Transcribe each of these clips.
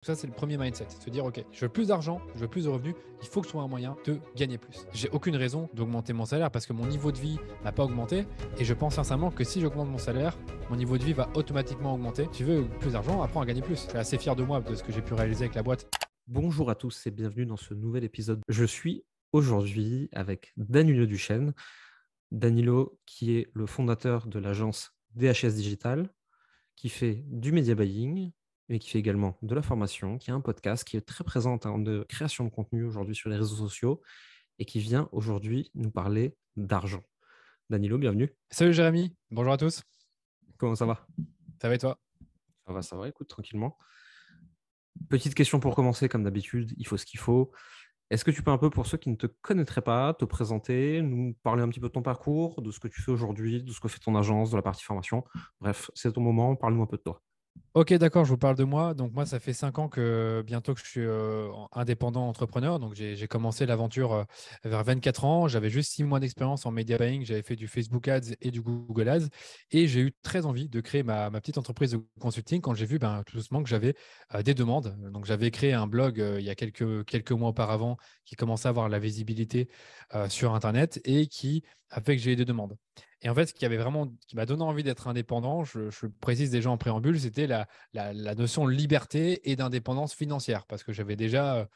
Ça, c'est le premier mindset. Se dire, OK, je veux plus d'argent, je veux plus de revenus, il faut que je trouve un moyen de gagner plus. J'ai aucune raison d'augmenter mon salaire parce que mon niveau de vie n'a pas augmenté. Et je pense sincèrement que si j'augmente mon salaire, mon niveau de vie va automatiquement augmenter. Si tu veux plus d'argent, apprends à gagner plus. Je suis assez fier de moi, de ce que j'ai pu réaliser avec la boîte. Bonjour à tous et bienvenue dans ce nouvel épisode. Je suis aujourd'hui avec Danilo Duchesne. Danilo qui est le fondateur de l'agence DHS Digital, qui fait du media buying, mais qui fait également de la formation, qui a un podcast, qui est très présent en termes de création de contenu aujourd'hui sur les réseaux sociaux et qui vient aujourd'hui nous parler d'argent. Danilo, bienvenue. Salut Jérémy, bonjour à tous. Comment ça va? Ça va et toi? Ça va, écoute, tranquillement. Petite question pour commencer, comme d'habitude, il faut ce qu'il faut. Est-ce que tu peux un peu, pour ceux qui ne te connaîtraient pas, te présenter, nous parler un petit peu de ton parcours, de ce que tu fais aujourd'hui, de ce que fait ton agence, de la partie formation? Bref, c'est ton moment, parle-nous un peu de toi. Ok, d'accord, je vous parle de moi. Donc moi, ça fait 5 ans que bientôt que je suis indépendant entrepreneur. Donc j'ai commencé l'aventure vers 24 ans. J'avais juste 6 mois d'expérience en media buying. J'avais fait du Facebook Ads et du Google Ads. Et j'ai eu très envie de créer ma petite entreprise de consulting quand j'ai vu tout doucement que j'avais des demandes. Donc j'avais créé un blog il y a quelques mois auparavant qui commençait à avoir la visibilité sur Internet et qui a fait que j'ai eu des demandes. Et en fait, qui m'a donné envie d'être indépendant, je le précise déjà en préambule, c'était la notion de liberté et d'indépendance financière. Parce que j'avais déjà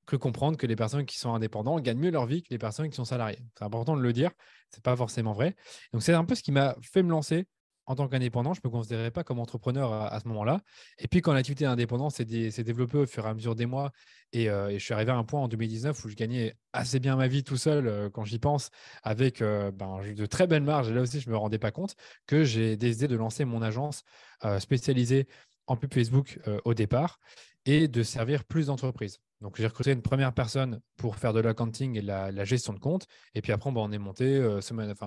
cru comprendre que les personnes qui sont indépendants gagnent mieux leur vie que les personnes qui sont salariées. C'est important de le dire, c'est pas forcément vrai. Donc c'est un peu ce qui m'a fait me lancer en tant qu'indépendant. Je ne me considérais pas comme entrepreneur à ce moment-là. Et puis quand l'activité d'indépendant s'est développée au fur et à mesure des mois, et je suis arrivé à un point en 2019 où je gagnais assez bien ma vie tout seul quand j'y pense, avec de très belles marges. Et là aussi, je ne me rendais pas compte que j'ai décidé de lancer mon agence spécialisée en pub Facebook au départ et de servir plus d'entreprises. Donc, j'ai recruté une première personne pour faire de l'accounting et la gestion de compte. Et puis après, on est monté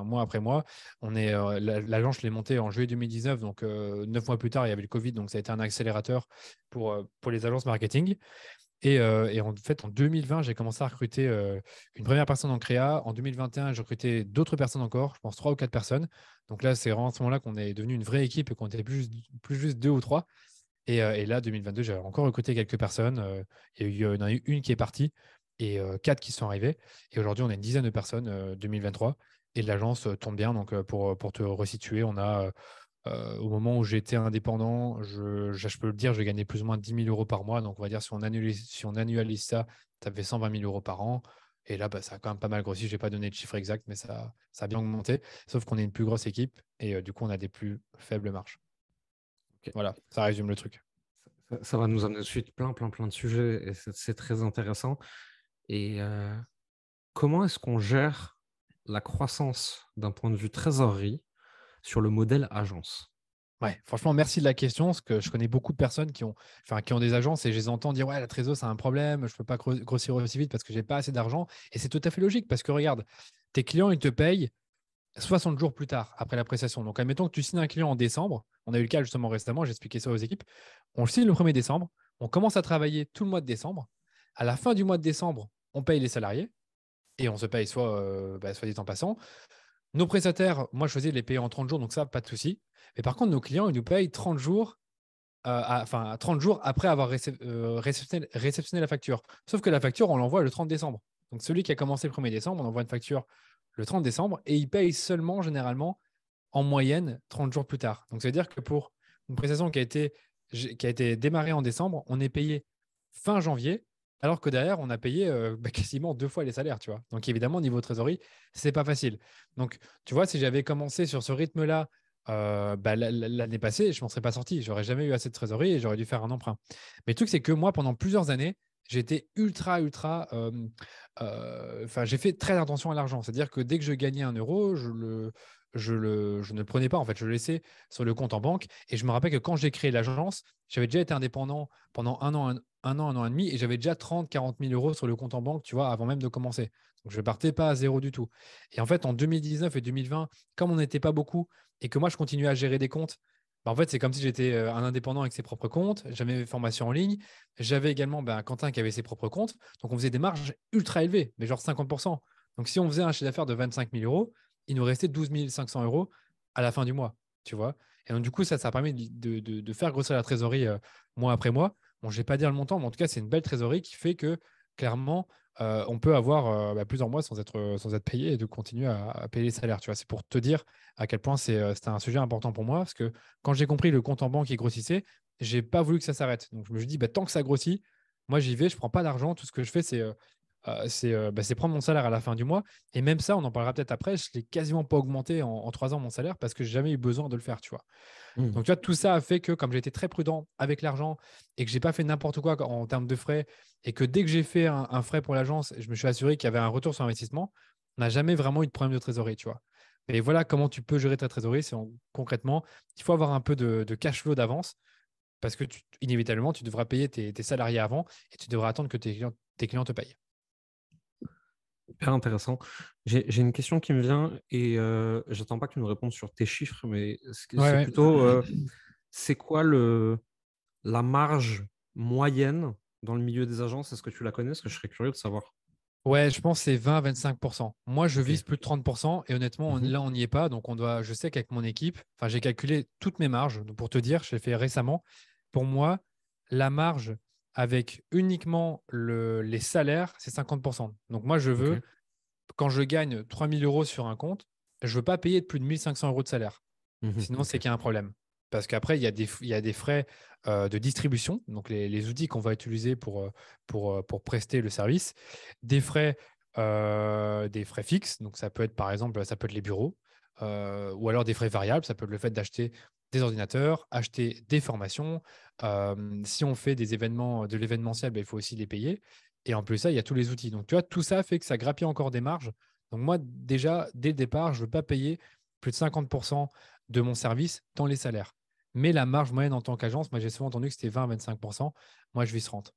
mois après mois. L'agence, je l'ai montée en juillet 2019. Donc, 9 mois plus tard, il y avait le Covid. Donc, ça a été un accélérateur pour les agences marketing. Et en fait, en 2020, j'ai commencé à recruter une première personne en créa. En 2021, j'ai recruté d'autres personnes encore, je pense 3 ou 4 personnes. Donc là, c'est vraiment à ce moment-là qu'on est devenu une vraie équipe et qu'on était plus juste 2 ou 3. Et là, 2022, j'ai encore recruté quelques personnes. Il y en a eu une qui est partie et 4 qui sont arrivées. Et aujourd'hui, on a une dizaine de personnes 2023. Et l'agence tourne bien. Donc, pour te resituer, on a au moment où j'étais indépendant, je peux le dire, je gagnais plus ou moins 10 000 euros par mois. Donc, on va dire, si on annualise ça, ça fait 120 000 euros par an. Et là, ça a quand même pas mal grossi. Je n'ai pas donné de chiffre exact, mais ça a bien augmenté. Sauf qu'on est une plus grosse équipe et du coup, on a des plus faibles marges. Ok. Voilà, ça résume le truc. Ça va nous amener de suite plein de sujets et c'est très intéressant. Et comment est-ce qu'on gère la croissance d'un point de vue trésorerie sur le modèle agence? Ouais, franchement, merci de la question, parce que je connais beaucoup de personnes qui ont des agences et je les entends dire, ouais, la trésor, c'est un problème, je ne peux pas grossir aussi vite parce que j'ai pas assez d'argent. Et c'est tout à fait logique parce que regarde, tes clients, ils te payent 60 jours plus tard après la prestation. Donc, admettons que tu signes un client en décembre. On a eu le cas justement récemment, j'ai expliqué ça aux équipes. On le signe le 1er décembre, on commence à travailler tout le mois de décembre. À la fin du mois de décembre, on paye les salariés et on se paye soit dit en passant. Nos prestataires, moi, je faisais les payer en 30 jours, donc ça, pas de souci. Mais par contre, nos clients, ils nous payent 30 jours, 30 jours après avoir réceptionné la facture. Sauf que la facture, on l'envoie le 30 décembre. Donc celui qui a commencé le 1er décembre, on envoie une facture le 30 décembre et il paye seulement, généralement, en moyenne, 30 jours plus tard. Donc ça veut dire que pour une prestation qui a été démarrée en décembre, on est payé fin janvier, alors que derrière, on a payé quasiment 2 fois les salaires, tu vois. Donc évidemment, niveau trésorerie, c'est pas facile. Donc, tu vois, si j'avais commencé sur ce rythme-là l'année passée, je m'en serais pas sorti. J'aurais jamais eu assez de trésorerie et j'aurais dû faire un emprunt. Mais le truc, c'est que moi, pendant plusieurs années, j'étais ultra. J'ai fait très attention à l'argent. C'est-à-dire que dès que je gagnais 1 euro, je ne le prenais pas. En fait, je le laissais sur le compte en banque. Et je me rappelle que quand j'ai créé l'agence, j'avais déjà été indépendant pendant un an et demi et j'avais déjà 30 000 40 000 euros sur le compte en banque, tu vois, avant même de commencer. Donc, je ne partais pas à zéro du tout. Et en fait, en 2019 et 2020, comme on n'était pas beaucoup et que moi, je continuais à gérer des comptes, en fait, c'est comme si j'étais un indépendant avec ses propres comptes. J'avais mes formations en ligne. J'avais également Quentin qui avait ses propres comptes. Donc, on faisait des marges ultra élevées, mais genre 50%. Donc, si on faisait un chiffre d'affaires de 25 000 euros, il nous restait 12 500 euros à la fin du mois, tu vois. Et donc, du coup, ça a permis de faire grossir la trésorerie mois après mois Bon, je ne vais pas dire le montant, mais en tout cas, c'est une belle trésorerie qui fait que clairement, on peut avoir plusieurs mois sans être payé et de continuer à payer les salaires. Tu vois, c'est pour te dire à quel point c'était un sujet important pour moi parce que quand j'ai compris le compte en banque qui grossissait, j'ai pas voulu que ça s'arrête. Donc, je me suis dit, bah, tant que ça grossit, moi, j'y vais, je prends pas d'argent. Tout ce que je fais, c'est prendre mon salaire à la fin du mois. Et même ça, on en parlera peut-être après, je l'ai quasiment pas augmenté en 3 ans, mon salaire, parce que j'ai jamais eu besoin de le faire, tu vois. Mhm. Donc, tu vois, tout ça a fait que, comme j'ai été très prudent avec l'argent et que j'ai pas fait n'importe quoi en termes de frais, et que dès que j'ai fait un frais pour l'agence, je me suis assuré qu'il y avait un retour sur investissement, on n'a jamais vraiment eu de problème de trésorerie, tu vois. Mais voilà comment tu peux gérer ta trésorerie. Concrètement, il faut avoir un peu de cash flow d'avance parce que inévitablement, tu devras payer tes salariés avant et tu devras attendre que tes clients te payent. Hyper intéressant. J'ai une question qui me vient et j'attends pas que tu me répondes sur tes chiffres, mais Ouais, c'est ouais. plutôt c'est quoi la marge moyenne dans le milieu des agences? Est-ce que tu la connais? Parce que je serais curieux de savoir. Ouais, je pense que c'est 20 à 25%. Moi, je Ok. vise plus de 30%. Et honnêtement, Mhm. là, on n'y est pas. Donc, je sais qu'avec mon équipe, enfin, j'ai calculé toutes mes marges. Donc, pour te dire, je l'ai fait récemment. Pour moi, la marge avec uniquement les salaires, c'est 50%. Donc, moi, Ok. quand je gagne 3 000 € sur un compte, je ne veux pas payer de plus de 1 500 € de salaire. Mhm. Sinon, c'est Ok. qu'il y a un problème. Parce qu'après, il y a des frais de distribution, donc les outils qu'on va utiliser pour prester le service, des frais fixes, donc ça peut être par exemple, ça peut être les bureaux, ou alors des frais variables, ça peut être le fait d'acheter des ordinateurs, acheter des formations. Si on fait des événements, de l'événementiel, ben, il faut aussi les payer. Et en plus de ça, il y a tous les outils. Donc tu vois, tout ça fait que ça grappille encore des marges. Donc moi, déjà, dès le départ, je ne veux pas payer plus de 50% de mon service dans les salaires. Mais la marge moyenne en tant qu'agence, moi j'ai souvent entendu que c'était 20 à 25%. Moi je vis 30.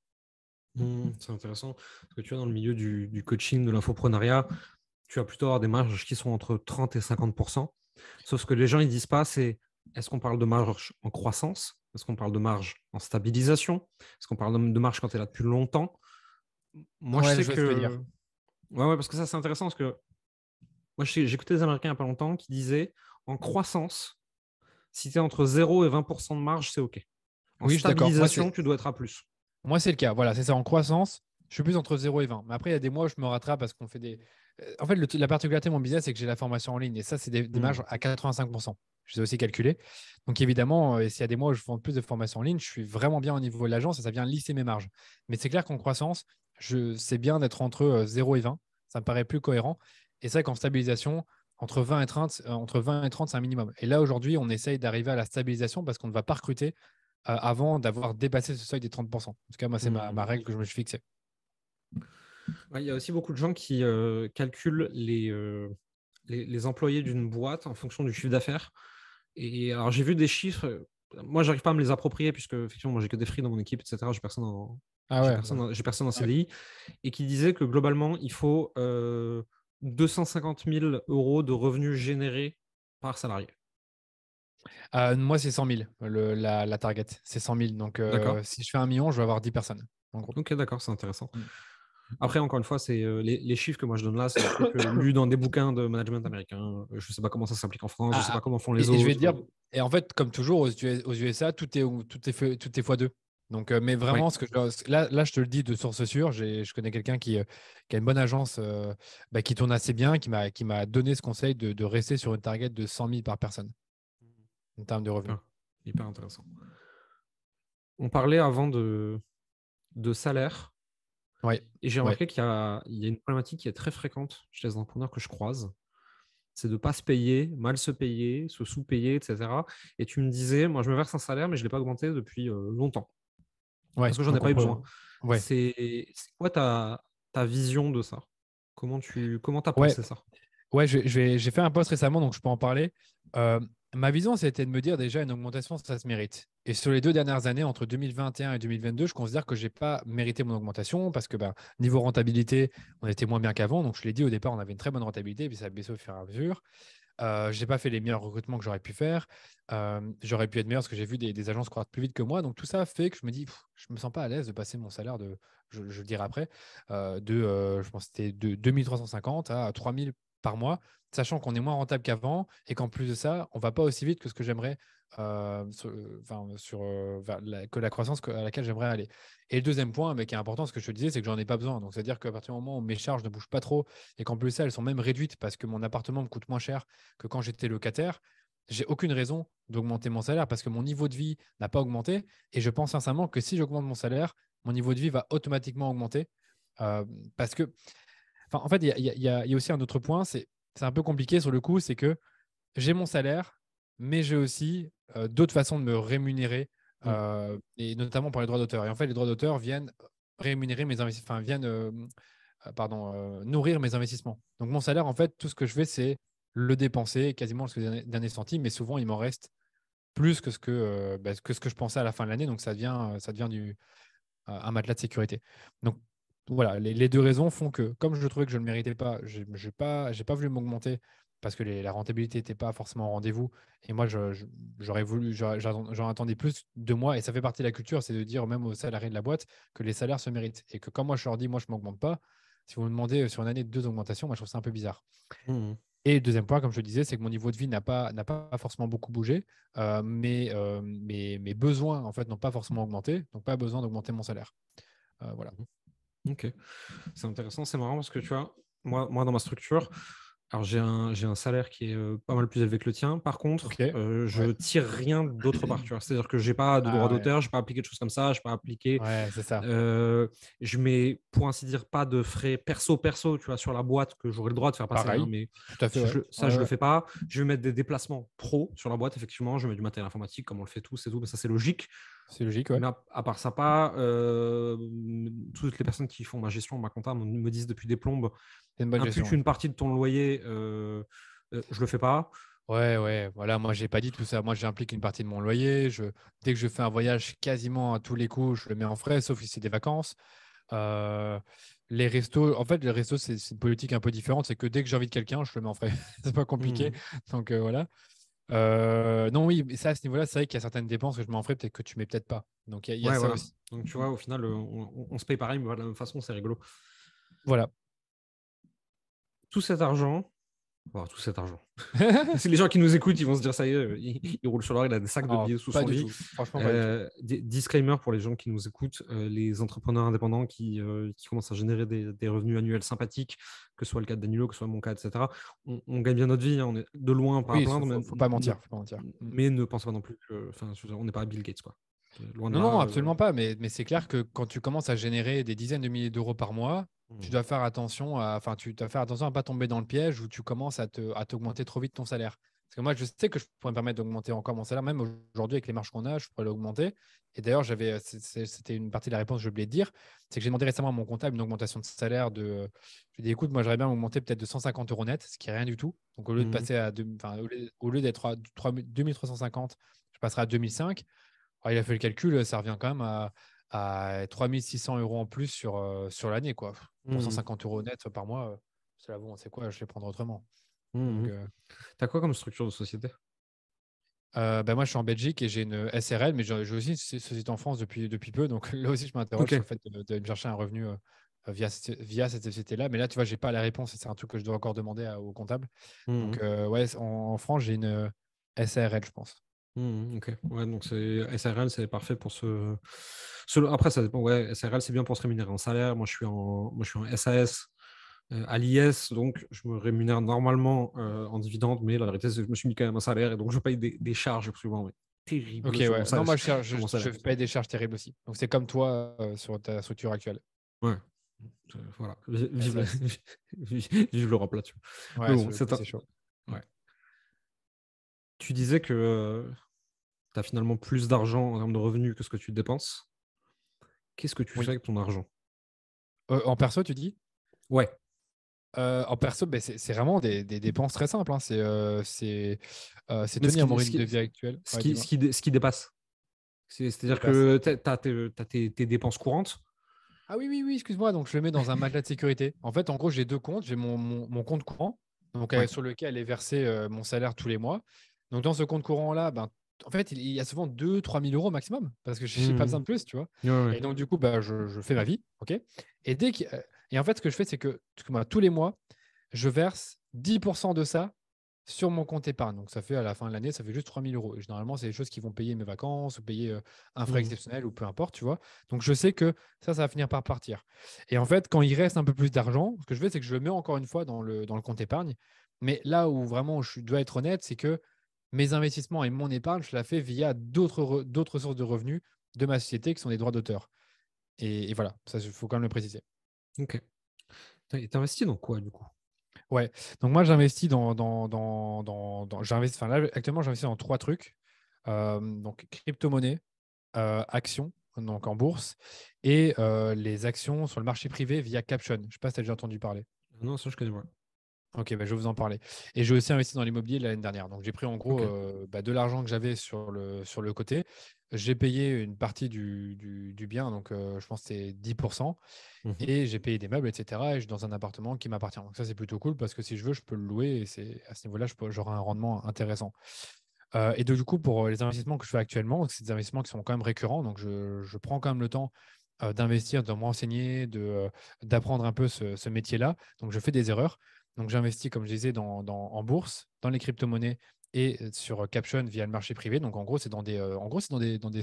C'est intéressant. Parce que tu vois, dans le milieu du coaching, de l'infoprenariat, tu vas plutôt avoir des marges qui sont entre 30 et 50%. Sauf ce que les gens ne disent pas, c'est est-ce qu'on parle de marge en croissance? Est-ce qu'on parle de marge en stabilisation? Est-ce qu'on parle de marge quand tu es là depuis longtemps? Moi, je Ouais, sais je vois ce que tu veux dire. que. Ouais, ouais, parce que ça, c'est intéressant. Parce que moi, j'ai écouté des Américains il n'y a pas longtemps qui disaient en croissance, si tu es entre 0 et 20% de marge, c'est OK. En Oui, je suis d'accord. stabilisation, tu dois être à plus. Moi, c'est le cas. Voilà, c'est ça. En croissance, je suis plus entre 0 et 20. Mais après, il y a des mois où je me rattrape parce qu'on fait des. En fait, la particularité de mon business, c'est que j'ai la formation en ligne. Et ça, c'est des Hmm. marges à 85%. Je les ai aussi calculées. Donc, évidemment, s'il y a des mois où je vends plus de formations en ligne, je suis vraiment bien au niveau de l'agence et ça vient lisser mes marges. Mais c'est clair qu'en croissance, c'est bien d'être entre 0 et 20. Ça me paraît plus cohérent. Et c'est vrai qu'en stabilisation, entre 20 et 30, c'est un minimum. Et là, aujourd'hui, on essaye d'arriver à la stabilisation parce qu'on ne va pas recruter avant d'avoir dépassé ce seuil des 30%. En tout cas, moi, c'est ma Hmm. règle que je me suis fixée. Ouais, il y a aussi beaucoup de gens qui calculent les employés d'une boîte en fonction du chiffre d'affaires. Et alors, j'ai vu des chiffres. Moi, j'arrive pas à me les approprier puisque, effectivement, moi, j'ai que des free dans mon équipe, etc. Ah ouais, ouais. J'ai personne en CDI. Et qui disait que globalement, il faut 250 000 € de revenus générés par salarié. Moi, c'est 100 000, la target. C'est 100 000. Donc, D'accord? si je fais 1 million, je vais avoir 10 personnes, en gros. Ok, d'accord, c'est intéressant. Mm. Après, encore une fois, c'est les chiffres que moi je donne là, c'est des trucs lus dans des bouquins de management américain. Je ne sais pas comment ça s'applique en France, je ne sais Ah, pas ah. comment font les Et je vais te autres. dire, et en fait, comme toujours, aux USA, tout est fois deux. Donc, mais Ouais. vraiment, là, je te le dis de source sûre, je connais quelqu'un qui a une bonne agence qui tourne assez bien, qui m'a donné ce conseil de rester sur une target de 100 000 par personne en termes de revenus. Hyper, hyper intéressant. On parlait avant de salaire, Ouais, et j'ai ouais. remarqué qu'il y a une problématique qui est très fréquente chez les entrepreneurs que je croise, c'est de ne pas se payer, mal se payer, se sous-payer, etc. Et tu me disais, moi je me verse un salaire, mais je ne l'ai pas augmenté depuis longtemps, Ouais, parce que j'en ai donc pas eu besoin. ouais, C'est quoi ta vision de ça? Comment t'as ouais, pensé ça? ouais, j'ai fait un post récemment, donc je peux en parler. Euh, Ma vision, c'était de me dire déjà une augmentation, ça se mérite. Et sur les 2 dernières années, entre 2021 et 2022, je considère que j'ai pas mérité mon augmentation parce que niveau rentabilité, on était moins bien qu'avant. Donc je l'ai dit au départ, on avait une très bonne rentabilité, puis ça a baissé au fur et à mesure. J'ai pas fait les meilleurs recrutements que j'aurais pu faire. J'aurais pu être meilleur parce que j'ai vu des agences croître plus vite que moi. Donc tout ça fait que je me dis, je me sens pas à l'aise de passer mon salaire je le dirai après, je pense que c'était de 2 350 à 3 000 par mois, sachant qu'on est moins rentable qu'avant et qu'en plus de ça, on ne va pas aussi vite que ce que j'aimerais, que la croissance à laquelle j'aimerais aller. Et le deuxième point, mais qui est important, ce que je te disais, c'est que j'en ai pas besoin. Donc, c'est-à-dire qu'à partir du moment où mes charges ne bougent pas trop et qu'en plus de ça, elles sont même réduites parce que mon appartement me coûte moins cher que quand j'étais locataire, j'ai aucune raison d'augmenter mon salaire parce que mon niveau de vie n'a pas augmenté. Et je pense sincèrement que si j'augmente mon salaire, mon niveau de vie va automatiquement augmenter. Euh, Parce que, en fait, il y a aussi un autre point, c'est un peu compliqué sur le coup, c'est que j'ai mon salaire, mais j'ai aussi d'autres façons de me rémunérer, Mm. et notamment pour les droits d'auteur. Et en fait, les droits d'auteur viennent rémunérer mes investissements, enfin, viennent nourrir mes investissements. Donc, mon salaire, en fait, tout ce que je fais, c'est le dépenser quasiment jusqu'au dernier centime, mais souvent, il m'en reste plus que ce que je pensais à la fin de l'année. Donc, ça devient un matelas de sécurité. Donc, voilà, les deux raisons font que, comme je trouvais que je ne le méritais pas, je n'ai pas voulu m'augmenter parce que la rentabilité n'était pas forcément au rendez-vous. Et moi, j'en attendais plus de moi. Et ça fait partie de la culture, c'est de dire même aux salariés de la boîte que les salaires se méritent. Et que quand moi, je leur dis, moi, je ne m'augmente pas, si vous me demandez sur une année de 2 augmentations, moi, je trouve ça un peu bizarre. Mm. Et le deuxième point, comme je le disais, c'est que mon niveau de vie n'a pas forcément beaucoup bougé, mais mes besoins, en fait, n'ont pas forcément augmenté, donc pas besoin d'augmenter mon salaire. Voilà. Ok, c'est intéressant, c'est marrant parce que tu vois, moi dans ma structure, alors j'ai un salaire qui est pas mal plus élevé que le tien. Par contre, Ok. je Ouais. tire rien d'autre part. Tu vois, c'est-à-dire que j'ai pas de droit Ah ouais. d'auteur, je n'ai pas appliqué de choses comme ça, je n'ai pas appliqué. Ouais, c'est ça. Je mets, pour ainsi dire, pas de frais perso, tu vois, sur la boîte que j'aurais le droit de faire passer, hein, Pareil. mais Tout à fait, ouais. ça, Ouais, je le ouais. fais pas. Je vais mettre des déplacements pro sur la boîte, effectivement. Je mets du matériel informatique, comme on le fait tous et tout, mais ça, c'est logique. C'est logique, ouais. Mais à part ça, pas. Toutes les personnes qui font ma gestion, ma compta, me disent depuis des plombes, C'est une bonne impute gestion, ouais. une partie de ton loyer, je le fais pas. Ouais, ouais, voilà, moi j'ai pas dit tout ça. Moi j'implique une partie de mon loyer. Dès que je fais un voyage, quasiment à tous les coups, je le mets en frais, sauf si c'est des vacances. Euh, les restos, en fait, les restos, c'est une politique un peu différente. C'est que dès que j'invite quelqu'un, je le mets en frais. C'est pas compliqué. Mhm. Donc voilà. Non, oui, mais ça, à ce niveau-là, c'est vrai qu'il y a certaines dépenses que je mets en frais, peut-être que tu mets peut-être pas. Donc il y a Ouais, ça voilà. aussi. Donc, tu vois, au final, on se paye pareil, mais de la même façon, c'est rigolo. Voilà. Tout cet argent, tout cet argent. C'est les gens qui nous écoutent, ils vont se dire ça y est, il roule sur l'or, il a des sacs de Non, billets sous pas son du lit. tout. Franchement, pas du tout. Disclaimer pour les gens qui nous écoutent, les entrepreneurs indépendants qui commencent à générer des revenus annuels sympathiques, que ce soit le cas de Danilo, que ce soit mon cas, etc. On gagne bien notre vie, hein, on est de loin pas à Oui, plaindre, faut pas mentir. Faut pas mentir. Mm. mais ne pensez pas non plus que, enfin, je veux dire, on n'est pas Bill Gates, quoi. Loin de Non, non, là. absolument pas. Mais c'est clair que quand tu commences à générer des dizaines de milliers d'euros par mois, tu Hmm. dois faire attention tu dois faire attention à pas tomber dans le piège où tu commences à t'augmenter trop vite ton salaire. Parce que moi, je sais que je pourrais me permettre d'augmenter encore mon salaire, même aujourd'hui avec les marges qu'on a, je pourrais l'augmenter. Et d'ailleurs, c'était une partie de la réponse que je voulais te dire, c'est que j'ai demandé récemment à mon comptable une augmentation de salaire je lui ai dit, écoute, moi, j'aimerais bien augmenter peut-être de 150 euros net, ce qui est rien du tout. Donc, au lieu de Hmm. passer au lieu d'être à 2350, je passerai à 2005. Il a fait le calcul, ça revient quand même à 3600 euros en plus sur l'année, quoi. Pour Hmm. 150 euros net par mois, c'est là, bon, c'est quoi, je vais prendre autrement. Hmm. Donc, T'as quoi comme structure de société? moi, je suis en Belgique et j'ai une SRL, mais j'ai aussi une société en France depuis peu. Donc, là aussi, je m'interroge Ok. sur le fait de me chercher un revenu via cette société-là. Mais là, tu vois, j'ai pas la réponse et c'est un truc que je dois encore demander au comptable. Hmm. Donc, ouais, en France, j'ai une SARL, je pense. Ok. Ouais, donc c'est SRL, c'est parfait pour Après, ça dépend. Ouais, SRL, c'est bien pour se rémunérer en salaire. Moi, je suis en SAS à l'IS, donc je me rémunère normalement en dividende, mais la vérité, c'est que je me suis mis quand même un salaire et donc je paye des charges absolument Ok, terribles sur mon ouais. Non, salaire. moi, Sur mon je salaire. paye des charges terribles aussi. Donc, c'est comme toi sur ta structure actuelle. Ouais. Voilà. SAS. Vive l'Europe là-dessus. Mais Ouais, bon, sur le coup, c'est chaud. Mm. Ouais. Tu disais que tu as finalement plus d'argent en termes de revenus que ce que tu dépenses. Qu'est-ce que tu fais Oui. avec ton argent? En perso, tu dis? Ouais. En perso, ben, c'est vraiment des dépenses très simples, hein. C'est Mais tenir mon rythme de vie actuel. Ouais, dis-moi. ce qui dépasse. Ce qui C'est-à-dire dépasse. que tu as, tes dépenses courantes. Ah oui, oui, oui, excuse-moi. Donc, je le mets dans un matelas de sécurité. En fait, en gros, j'ai deux comptes. J'ai mon compte courant, donc, Ouais. sur lequel est versé mon salaire tous les mois. Donc, dans ce compte courant-là, ben, en fait, il y a souvent 2 000 à 3 000 euros maximum parce que je n'ai pas besoin Mmh. de plus, tu vois. Ouais, ouais. Et donc, du coup, bah, je fais ma vie. OK. Et en fait, ce que je fais, c'est que moi, tous les mois, je verse 10% de ça sur mon compte épargne. Donc, ça fait à la fin de l'année, ça fait juste 3 000 euros. Et généralement, c'est des choses qui vont payer mes vacances ou payer un frais Mhm. exceptionnel ou peu importe, tu vois. Donc, je sais que ça va finir par partir. Et en fait, quand il reste un peu plus d'argent, ce que je fais, c'est que je le mets encore une fois dans le compte épargne. Mais là où vraiment je dois être honnête, c'est que mes investissements et mon épargne, je la fais via d'autres sources de revenus de ma société qui sont des droits d'auteur. Et voilà, ça, il faut quand même le préciser. Ok. Et t'as investi dans quoi, du coup? Ouais, donc moi j'investis enfin, là, actuellement j'investis dans trois trucs. Donc crypto-monnaie, actions, donc en bourse, et les actions sur le marché privé via Caption. Je ne sais pas si tu as déjà entendu parler. Non, ça, je connais pas. Ok, bah, je vais vous en parler. Et j'ai aussi investi dans l'immobilier l'année dernière. Donc j'ai pris en gros Ok. de l'argent que j'avais sur le côté. J'ai payé une partie du bien, donc je pense que c'est 10%. Mhm. Et j'ai payé des meubles, etc. Et je suis dans un appartement qui m'appartient. Donc ça, c'est plutôt cool parce que si je veux, je peux le louer et à ce niveau-là, j'aurai un rendement intéressant. Et donc, du coup, pour les investissements que je fais actuellement, c'est des investissements qui sont quand même récurrents. Donc, je prends quand même le temps d'investir, de me renseigner, d'apprendre un peu ce métier-là. Donc, je fais des erreurs. Donc, j'investis, comme je disais, en bourse, dans les crypto-monnaies et sur Caption via le marché privé. Donc, en gros, c'est dans des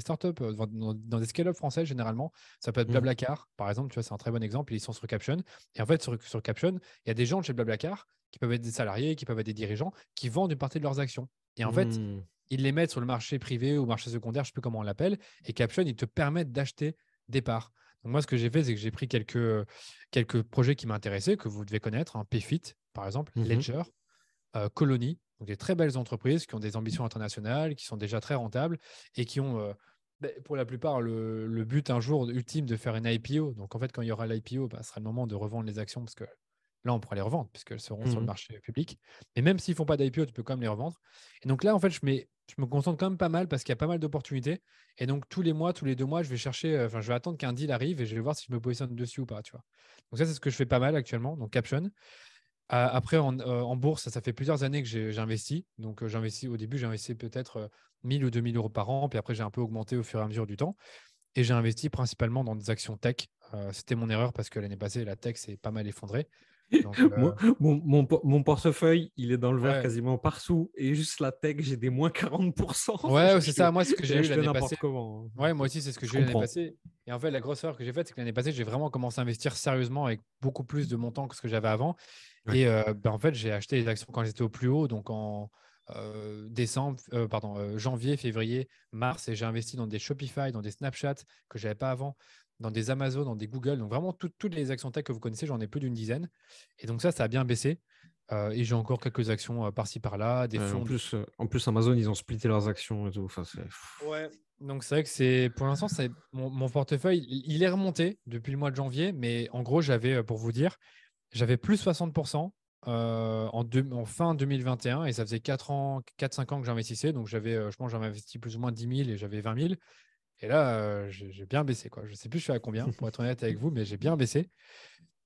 startups, dans des scale-up français généralement. Ça peut être Mhm. Blablacar, par exemple. Tu vois, c'est un très bon exemple. Ils sont sur Caption. Et en fait, sur Caption, il y a des gens de chez Blablacar qui peuvent être des salariés, qui peuvent être des dirigeants, qui vendent une partie de leurs actions. Et en fait, Mhm. ils les mettent sur le marché privé ou marché secondaire, je ne sais plus comment on l'appelle, et Caption, ils te permettent d'acheter des parts. Donc moi, ce que j'ai fait, c'est que j'ai pris quelques projets qui m'intéressaient, que vous devez connaître, hein, Payfit, par exemple, Mhm. Ledger, Colony, donc des très belles entreprises qui ont des ambitions internationales, qui sont déjà très rentables et qui ont, pour la plupart, le but un jour ultime de faire une IPO. Donc en fait, quand il y aura l'IPO, ce sera le moment de revendre les actions parce que là, on pourra les revendre puisqu'elles seront sur le Mhm. marché public. Et même s'ils ne font pas d'IPO, tu peux quand même les revendre. Et donc là, en fait, je me concentre quand même pas mal parce qu'il y a pas mal d'opportunités. Et donc tous les mois, tous les 2 mois, je vais chercher, enfin, je vais attendre qu'un deal arrive et je vais voir si je me positionne dessus ou pas, tu vois. Donc ça, c'est ce que je fais pas mal actuellement, donc Caption. Après, en bourse, ça fait plusieurs années que j'investis. Donc, au début, j'ai investi peut-être 1000 ou 2000 euros par an. Puis après, j'ai un peu augmenté au fur et à mesure du temps. Et j'ai investi principalement dans des actions tech. C'était mon erreur parce que l'année passée, la tech s'est pas mal effondrée. Donc, Mon portefeuille, il est dans le vert ouais, quasiment partout. Et juste la tech, j'ai des moins 40%. ouais, c'est ça. Moi, ce que J'ai j'ai eu acheté l'année passée. n'importe comment. Ouais, moi aussi, c'est ce que Je j'ai eu l'année comprends. passée. Et en fait, la grosse erreur que j'ai faite, c'est que l'année passée, j'ai vraiment commencé à investir sérieusement avec beaucoup plus de montants que ce que j'avais avant. Ouais. Et en fait, j'ai acheté les actions quand j'étais au plus haut, donc en janvier, février, mars, et j'ai investi dans des Shopify, dans des Snapchat que je n'avais pas avant, dans des Amazon, dans des Google. Donc vraiment, toutes les actions tech que vous connaissez, j'en ai plus d'une dizaine. Et donc ça a bien baissé. Et j'ai encore quelques actions par-ci, par-là, des En fonds. plus, Amazon, ils ont splitté leurs actions et tout. Enfin, c'est... Ouais. Donc c'est vrai que pour l'instant, mon portefeuille, il est remonté depuis le mois de janvier, mais en gros, pour vous dire, j'avais plus 60% en fin 2021 et ça faisait 4 ans, 4-5 ans que j'investissais. Donc je pense que j'avais investi plus ou moins 10 000 et j'avais 20 000. Et là, j'ai bien baissé, quoi. Je ne sais plus je suis à combien, pour être honnête avec vous, mais j'ai bien baissé.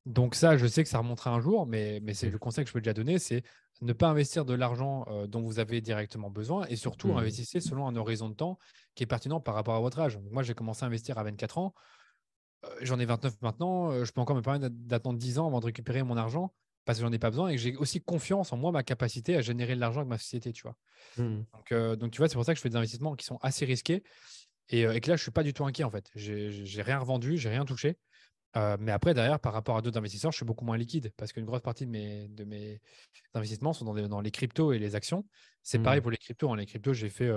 Donc ça, je sais que ça remontera un jour, mais c'est le conseil que je peux déjà donner, c'est ne pas investir de l'argent dont vous avez directement besoin et surtout Mhm. investissez selon un horizon de temps qui est pertinent par rapport à votre âge. Donc, moi, j'ai commencé à investir à 24 ans, j'en ai 29 maintenant, je peux encore me permettre d'attendre 10 ans avant de récupérer mon argent parce que j'en ai pas besoin et que j'ai aussi confiance en moi, ma capacité à générer de l'argent avec ma société, tu vois. Mhm. Donc, tu vois, c'est pour ça que je fais des investissements qui sont assez risqués et que là, je suis pas du tout inquiet en fait. J'ai rien revendu, j'ai rien touché. Mais après, derrière, par rapport à d'autres investisseurs, je suis beaucoup moins liquide parce qu'une grosse partie de mes investissements sont dans les cryptos et les actions. C'est pareil Mhm. pour les cryptos, hein. Les cryptos, j'ai fait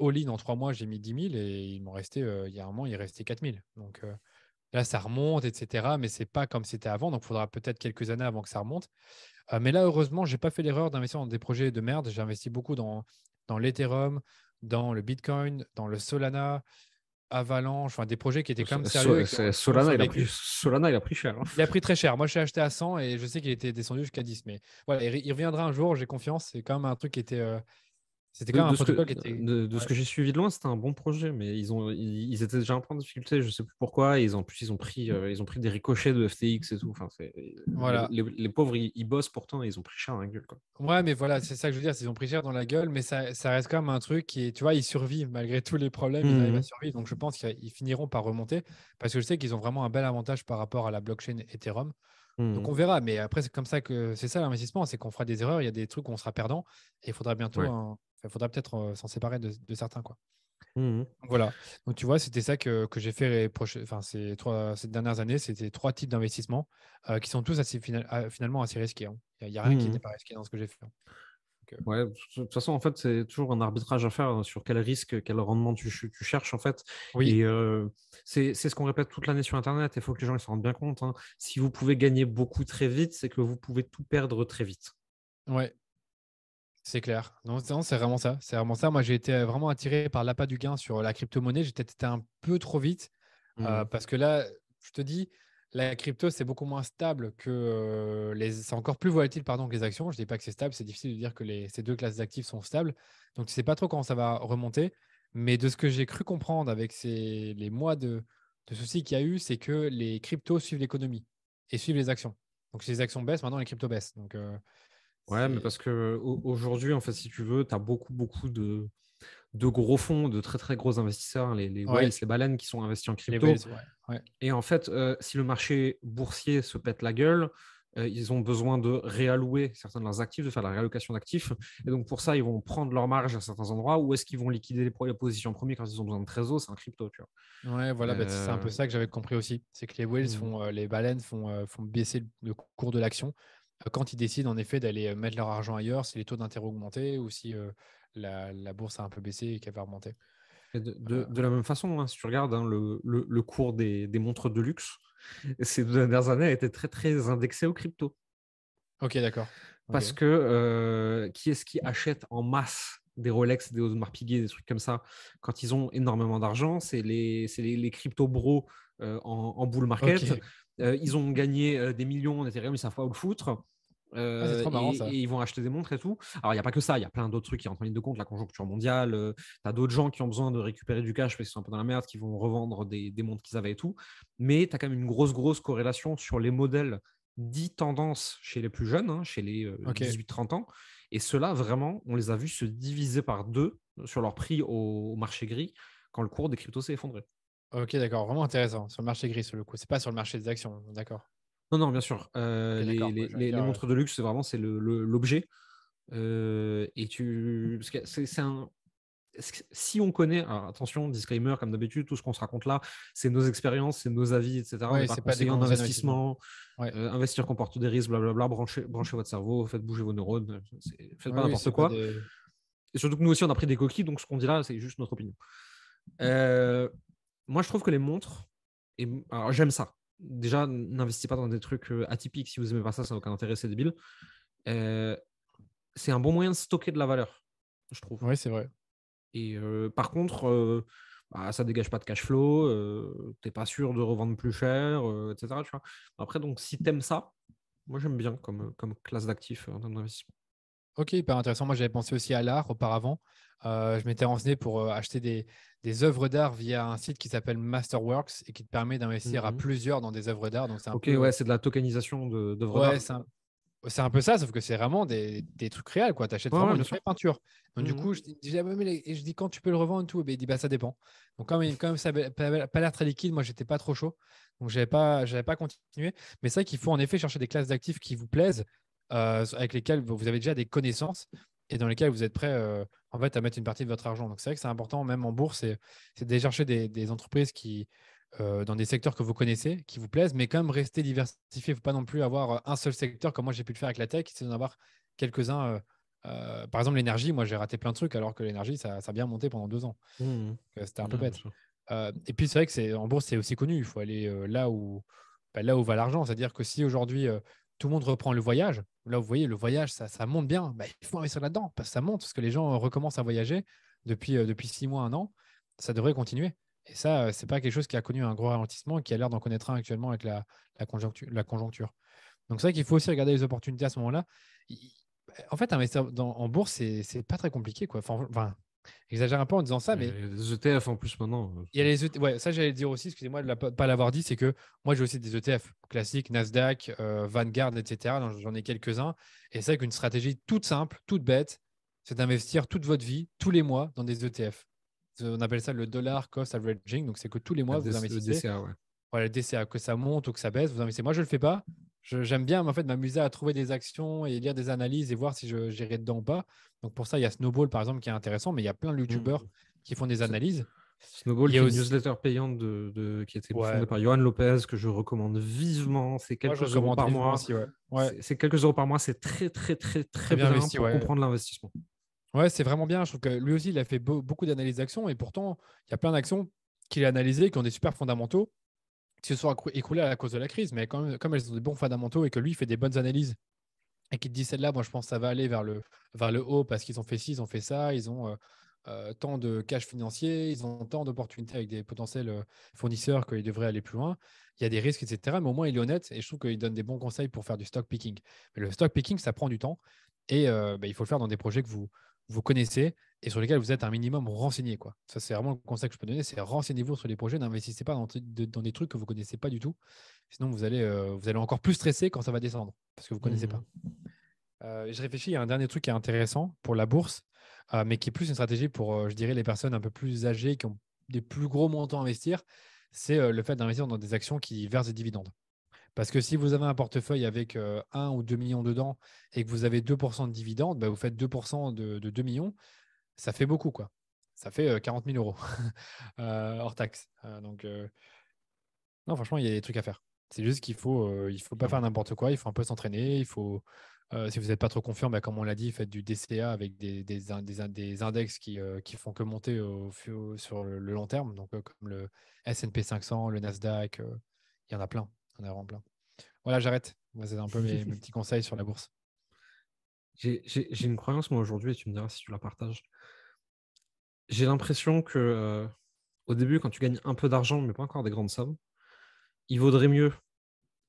all-in en 3 mois, j'ai mis 10 000 et il m'en restait, il y a un moment, il restait 4 000. Donc là, ça remonte, etc. Mais c'est pas comme c'était avant. Donc il faudra peut-être quelques années avant que ça remonte. Mais là, heureusement, j'ai pas fait l'erreur d'investir dans des projets de merde. J'ai investi beaucoup dans l'Ethereum, dans le Bitcoin, dans le Solana. Avalanche, enfin des projets qui étaient quand même sérieux et qui ont survécu. Solana, il a pris cher, hein. Il a pris très cher. Moi, je suis acheté à 100 et je sais qu'il était descendu jusqu'à 10. Mais voilà, il reviendra un jour, j'ai confiance. C'est quand même un truc qui était. C'était quand De, même un de ce que, protocole qui était. de ce Ouais. que j'ai suivi de loin, c'était un bon projet, mais ils étaient déjà un peu en difficulté, je sais plus pourquoi. En plus, ils ont pris des ricochets de FTX et tout. Enfin, Voilà. les pauvres, ils bossent pourtant et ils ont pris cher dans la gueule, quoi. Ouais, mais voilà, c'est ça que je veux dire. Ils ont pris cher dans la gueule, mais ça reste quand même un truc qui est. Tu vois, ils survivent malgré tous les problèmes, ils arrivent à Mhm. survivre. Donc, je pense qu'ils finiront par remonter parce que je sais qu'ils ont vraiment un bel avantage par rapport à la blockchain Ethereum. Donc, Mhm. on verra. Mais après, c'est comme ça que c'est ça l'investissement, c'est qu'on fera des erreurs. Il y a des trucs où on sera perdant et il faudra bientôt, Ouais. il faudra peut-être s'en séparer de certains, quoi. Mhm. Donc, voilà. Donc, tu vois, c'était ça que j'ai fait enfin, ces dernières années. C'était 3 types d'investissements qui sont tous finalement assez risqués, hein. Il n'y a rien qui n'était Mhm. pas risqué dans ce que j'ai fait, hein. Donc, Ouais, de toute façon, en fait, c'est toujours un arbitrage à faire sur quel risque, quel rendement tu cherches, en fait. oui, Et c'est ce qu'on répète toute l'année sur Internet. Il faut que les gens ils s'en rendent bien compte, hein. Si vous pouvez gagner beaucoup très vite, c'est que vous pouvez tout perdre très vite. ouais, c'est clair. Non, c'est vraiment ça. C'est vraiment ça. Moi, j'ai été vraiment attiré par l'appât du gain sur la crypto-monnaie. J'ai peut-être été un peu trop vite Mhm. parce que là, je te dis, la crypto, c'est beaucoup moins stable que c'est encore plus volatile, pardon, que les actions. Je dis pas que c'est stable. C'est difficile de dire que ces deux classes d'actifs sont stables. Donc, tu sais pas trop quand ça va remonter. Mais de ce que j'ai cru comprendre avec les mois de soucis qu'il y a eu, c'est que les cryptos suivent l'économie et suivent les actions. Donc, si les actions baissent, maintenant les cryptos baissent. Donc, Ouais, mais c'est parce que aujourd'hui, en fait, si tu veux, tu as beaucoup de gros fonds, de très très gros investisseurs, les whales, ouais. les baleines qui sont investis en Les crypto. Wales, ouais. Ouais. Et en fait, si le marché boursier se pète la gueule, ils ont besoin de réallouer certains de leurs actifs, de faire la réallocation d'actifs. Et donc, pour ça, ils vont prendre leur marge à certains endroits. Où est-ce qu'ils vont liquider les positions premières quand ils ont besoin de trésor? C'est un crypto, tu vois. Ouais, voilà, bah, c'est un Euh, peu ça que j'avais compris aussi. C'est que les whales hmm. les baleines font baisser le cours de l'action quand ils décident en effet d'aller mettre leur argent ailleurs, si les taux d'intérêt ont augmenté ou si la bourse a un peu baissé et qu'elle va remonter. Et Euh, de la même façon, hein, si tu regardes hein, le cours des montres de luxe, ces 2 dernières années a été très, très indexé aux crypto. ok, d'accord. Ok. Parce que qui est-ce qui achète en masse des Rolex, des Audemars Piguet, des trucs comme ça, quand ils ont énormément d'argent? C'est les crypto bros en bull market. Ok. Ils ont gagné des millions en Ethereum, ils savent pas où le foutre. Ah, c'est trop marrant ça. Et ils vont acheter des montres et tout. Alors, il n'y a pas que ça, il y a plein d'autres trucs qui rentrent en ligne de compte, la conjoncture mondiale. Tu as d'autres gens qui ont besoin de récupérer du cash parce qu'ils sont un peu dans la merde, qui vont revendre des montres qu'ils avaient et tout. Mais tu as quand même une grosse corrélation sur les modèles dits tendances chez les plus jeunes, hein, chez les Ok. 18-30 ans. Et ceux-là, vraiment, on les a vus se diviser par deux sur leur prix au marché gris quand le cours des cryptos s'est effondré. Ok, d'accord. Vraiment intéressant. Sur le marché gris, sur le coup. C'est pas sur le marché des actions. D'accord. Non, non, bien sûr. Ok, d'accord. Ouais, j'allais Les dire, montres de luxe, c'est vraiment l'objet. Parce que si on connaît, alors attention, disclaimer, comme d'habitude, tout ce qu'on se raconte là, c'est nos expériences, c'est nos avis, etc. On n'est ouais, pas c'est pas des conseiller en conseils d'investissement. investissement. Ouais. Investir comporte des risques, blablabla. Branchez votre cerveau, faites bouger vos neurones, faites Oui, pas oui, n'importe c'est pas quoi. des. Et surtout que nous aussi, on a pris des coquilles, donc ce qu'on dit là, c'est juste notre opinion. Euh, Moi, je trouve que les montres, alors j'aime ça. Déjà, n'investissez pas dans des trucs atypiques. Si vous aimez pas ça, ça n'a aucun intérêt, c'est débile. Euh, c'est un bon moyen de stocker de la valeur, je trouve. Oui, c'est vrai. Et par contre, bah, ça dégage pas de cash flow, t'es pas sûr de revendre plus cher, etc. Tu vois. Après, donc, si t'aimes ça, moi j'aime bien comme classe d'actifs en termes d'investissement. Ok, hyper intéressant. Moi, j'avais pensé aussi à l'art auparavant. Je m'étais renseigné pour acheter des œuvres d'art via un site qui s'appelle Masterworks et qui te permet d'investir à Mhm. plusieurs dans des œuvres d'art. Donc, c'est un Ok, peu. ouais, c'est de la tokenisation d'œuvres Ouais, d'art. c'est un peu ça, sauf que c'est vraiment des trucs réels, quoi. Tu achètes Ouais, vraiment ouais, une bien vraie sûr. peinture. Donc, du Mhm. coup, je dis, ah, et je dis quand tu peux le revendre et tout. Et ben, il dit, bah, ça dépend. Donc, comme ça n'avait pas l'air très liquide, moi, j'étais pas trop chaud. Donc, j'avais pas continué. Mais c'est vrai qu'il faut en effet chercher des classes d'actifs qui vous plaisent, avec lesquelles vous avez déjà des connaissances et dans lesquelles vous êtes prêt, en fait, à mettre une partie de votre argent. Donc, c'est vrai que c'est important, même en bourse, c'est d'aller chercher des entreprises dans des secteurs que vous connaissez, qui vous plaisent, mais quand même rester diversifié. Il ne faut pas non plus avoir un seul secteur comme moi j'ai pu le faire avec la tech, c'est d'en avoir quelques-uns. Par exemple, l'énergie, moi j'ai raté plein de trucs alors que l'énergie, ça a bien monté pendant 2 ans. Mhm. C'était un peu Ouais, bien bête. sûr. Et puis c'est vrai que en bourse, c'est aussi connu. Il faut aller là où va l'argent. C'est-à-dire que si aujourd'hui tout le monde reprend le voyage, là vous voyez, le voyage, ça monte bien, bah, il faut investir là-dedans parce que ça monte, parce que les gens recommencent à voyager depuis 6 mois, un an. Ça devrait continuer. Et ça, c'est pas quelque chose qui a connu un gros ralentissement et qui a l'air d'en connaître un actuellement avec la conjoncture. Donc c'est vrai qu'il faut aussi regarder les opportunités à ce moment-là. Il- En fait, investir en bourse, c'est pas très compliqué, quoi. Enfin, j'exagère un peu en disant ça, mais Les ETF en plus maintenant. il y a les ouais, ça j'allais le dire aussi, excusez-moi de ne pas l'avoir dit, c'est que moi j'ai aussi des ETF classiques, Nasdaq, Vanguard, etc. Donc, j'en ai quelques-uns. Et c'est vrai qu'une stratégie toute simple, toute bête, c'est d'investir toute votre vie, tous les mois, dans des ETF. On appelle ça le dollar cost averaging. Donc c'est que tous les mois, vous Le investissez. DCA, ouais. Voilà, le DCA, que ça monte ou que ça baisse, vous investissez. Moi, je ne le fais pas. J'aime bien en fait m'amuser à trouver des actions et lire des analyses et voir si j'irai dedans ou pas. Donc pour ça, il y a Snowball par exemple qui est intéressant, mais il y a plein de YouTubeurs Mhm. qui font des S- analyses. Snowball, Il y a qui est une aussi, newsletter payante qui a été ouais, fondée par Johan Lopez, que je recommande vivement. C'est moi je quelques euros recommande par vivement mois. aussi, ouais. Ouais, C'est quelques euros par mois. C'est très, très, très, très très bien bien investi, pour ouais. comprendre l'investissement. Ouais, c'est vraiment bien. Je trouve que lui aussi, il a fait beaucoup d'analyses d'actions et pourtant, il y a plein d'actions qu'il a analysées qui ont des super fondamentaux qui se sont écroulées à la cause de la crise. Mais quand même, comme elles ont des bons fondamentaux et que lui, il fait des bonnes analyses et qu'il te dit celle-là, moi, je pense que ça va aller vers le haut parce qu'ils ont fait ci, ils ont fait ça, ils ont tant de cash financier, ils ont tant d'opportunités avec des potentiels fournisseurs qu'ils devraient aller plus loin. Il y a des risques, etc. Mais au moins, il est honnête et je trouve qu'il donne des bons conseils pour faire du stock picking. Mais le stock picking, ça prend du temps et il faut le faire dans des projets que vous connaissez et sur lesquels vous êtes un minimum renseigné, quoi. Ça, c'est vraiment le conseil que je peux donner, c'est renseignez-vous sur les projets, n'investissez pas dans des trucs que vous ne connaissez pas du tout. Sinon, vous allez encore plus stresser quand ça va descendre parce que vous ne connaissez pas. Mhm. Je réfléchis, il y a un dernier truc qui est intéressant pour la bourse, mais qui est plus une stratégie pour, je dirais, les personnes un peu plus âgées qui ont des plus gros montants à investir. C'est le fait d'investir dans des actions qui versent des dividendes. Parce que si vous avez un portefeuille avec 1 ou 2 millions dedans et que vous avez 2% de dividendes, bah, vous faites 2% de 2 millions, ça fait beaucoup, quoi. Ça fait 40 000 euros hors taxe. Non, franchement, il y a des trucs à faire. C'est juste il faut pas faire Clairement. n'importe quoi. Il faut un peu s'entraîner. Si vous n'êtes pas trop confiant, bah, comme on l'a dit, faites du DCA avec des index qui font que monter sur le long terme. Donc, comme le S&P 500, le Nasdaq, il y en a plein. Il y en a vraiment plein. Voilà, j'arrête. Moi, c'est un peu mes petits conseils sur la bourse. J'ai une croyance, moi, aujourd'hui, et tu me diras si tu la partages. J'ai l'impression que au début, quand tu gagnes un peu d'argent, mais pas encore des grandes sommes, il vaudrait mieux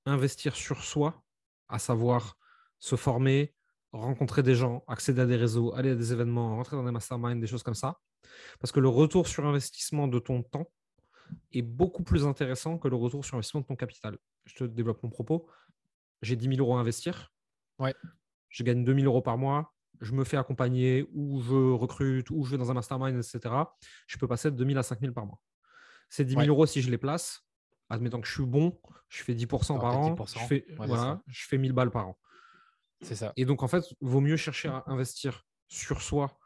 investir sur soi, à savoir se former, rencontrer des gens, accéder à des réseaux, aller à des événements, rentrer dans des masterminds, des choses comme ça. Parce que le retour sur investissement de ton temps est beaucoup plus intéressant que le retour sur investissement de ton capital. Je te développe mon propos. J'ai 10 000 euros à investir. Ouais, Je gagne 2 000 euros par mois. Je me fais accompagner, ou je recrute, ou je vais dans un mastermind, etc. Je peux passer de 2 000 à 5 000 par mois. Ces 10 000 ouais. euros, si je les place, admettons que je suis bon, je fais 10% Alors, par peut-être an, 10%. Ouais, c'est ça. je fais 1000 balles par an. C'est ça. Et donc, en fait, vaut mieux chercher à investir sur soi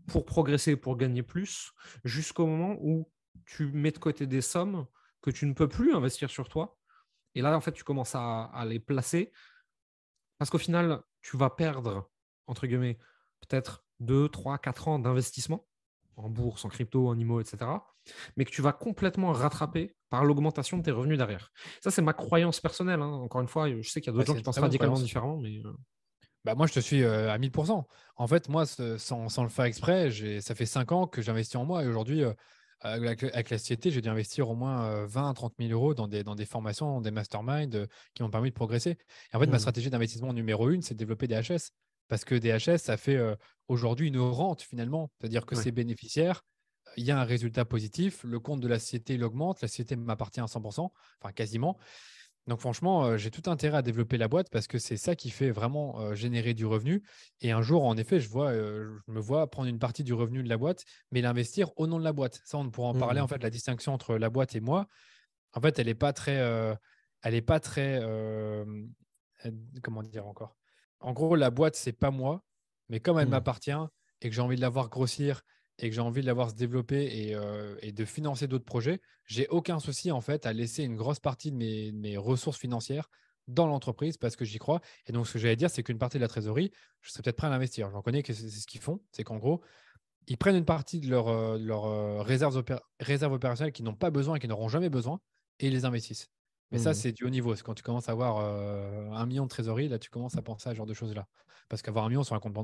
pour progresser, pour gagner plus, jusqu'au moment où tu mets de côté des sommes que tu ne peux plus investir sur toi. Et là, en fait, tu commences à les placer parce qu'au final, tu vas perdre, entre guillemets, peut-être 2, 3, 4 ans d'investissement en bourse, en crypto, en IMO, etc. Mais que tu vas complètement rattraper par l'augmentation de tes revenus derrière. Ça, c'est ma croyance personnelle, hein. Encore une fois, je sais qu'il y a Ouais, d'autres gens c'est qui une pensent très bonne radicalement croyance. différemment, mais Bah, moi, je te suis à 1000%. En fait, moi, sans le faire exprès, ça fait 5 ans que j'investis en moi. Et aujourd'hui, avec la société, j'ai dû investir au moins 20 à 30 000 euros dans des formations, dans des masterminds qui m'ont permis de progresser. Et en fait, ma hmm. stratégie d'investissement numéro une, c'est de développer des HS. Parce que des HS, ça fait aujourd'hui une rente finalement. C'est-à-dire que Ouais. c'est bénéficiaire. Il y a un résultat positif. Le compte de la société, il augmente. La société m'appartient à 100%, enfin quasiment. Donc franchement, j'ai tout intérêt à développer la boîte parce que c'est ça qui fait vraiment générer du revenu. Et un jour, en effet, je me vois prendre une partie du revenu de la boîte, mais l'investir au nom de la boîte. Ça, on pourra en parler. Hmm. En fait, la distinction entre la boîte et moi, en fait, elle est pas très, comment dire encore. En gros, la boîte, c'est pas moi, mais comme elle Hmm. m'appartient et que j'ai envie de la voir grossir et que j'ai envie de la voir se développer et de financer d'autres projets, j'ai aucun souci en fait à laisser une grosse partie de mes ressources financières dans l'entreprise parce que j'y crois. Et donc, ce que j'allais dire, c'est qu'une partie de la trésorerie, je serais peut-être prêt à l'investir. J'en connais que c'est ce qu'ils font. C'est qu'en gros, ils prennent une partie de leurs réserves opérationnelles qu'ils n'ont pas besoin et qu'ils n'auront jamais besoin et ils les investissent. Mais ça, Hmm. c'est du haut niveau. C'est quand tu commences à avoir 1 million de trésorerie, là, tu commences à penser à ce genre de choses-là. Parce qu'avoir 1 million sur un compte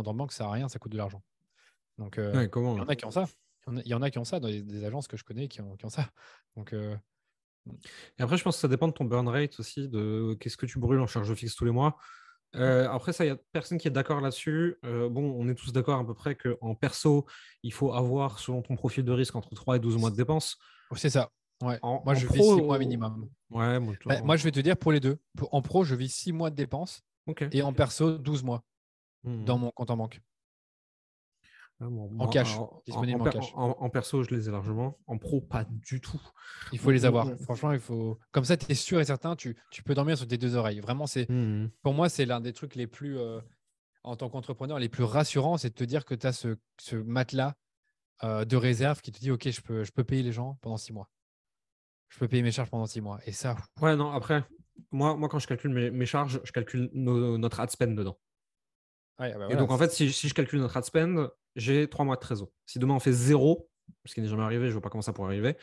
en banque, ça sert à rien, ça coûte de l'argent. Donc, Ouais, il y comment? en a qui ont ça. Il y en a qui ont ça dans des agences que je connais qui ont ça. Donc, Et après, je pense que ça dépend de ton burn rate aussi, de qu'est-ce que tu brûles en charge fixe tous les mois. Après, ça, il n'y a personne qui est d'accord là-dessus. Bon, on est tous d'accord à peu près qu'en perso, il faut avoir, selon ton profil de risque, entre 3 et 12 mois de dépenses. c'est ça. Ouais. Moi, En je vis 6 mois pro, minimum. ouais, bon, Moi, je vais te dire pour les deux. En pro, je vis 6 mois de dépenses ok. et en perso, 12 mois dans Mhm. mon compte en banque. En cash, disponible en cash. En perso, je les ai largement. En pro, pas du tout. Il faut les avoir. Franchement, il faut. Comme ça, tu es sûr et certain, tu peux dormir sur tes deux oreilles. Vraiment, pour moi, c'est l'un des trucs les plus, en tant qu'entrepreneur, les plus rassurants, c'est de te dire que tu as ce matelas de réserve qui te dit, OK, je peux payer les gens pendant 6 mois. Je peux payer mes charges pendant 6 mois. Et ça, Ouais, non, après, moi quand je calcule mes charges, je calcule notre ad spend dedans. ouais, bah Et voilà, donc, en fait, si je calcule notre ad spend, j'ai 3 mois de trésor. Si demain on fait 0, ce qui n'est jamais arrivé, je ne vois pas comment ça pourrait arriver,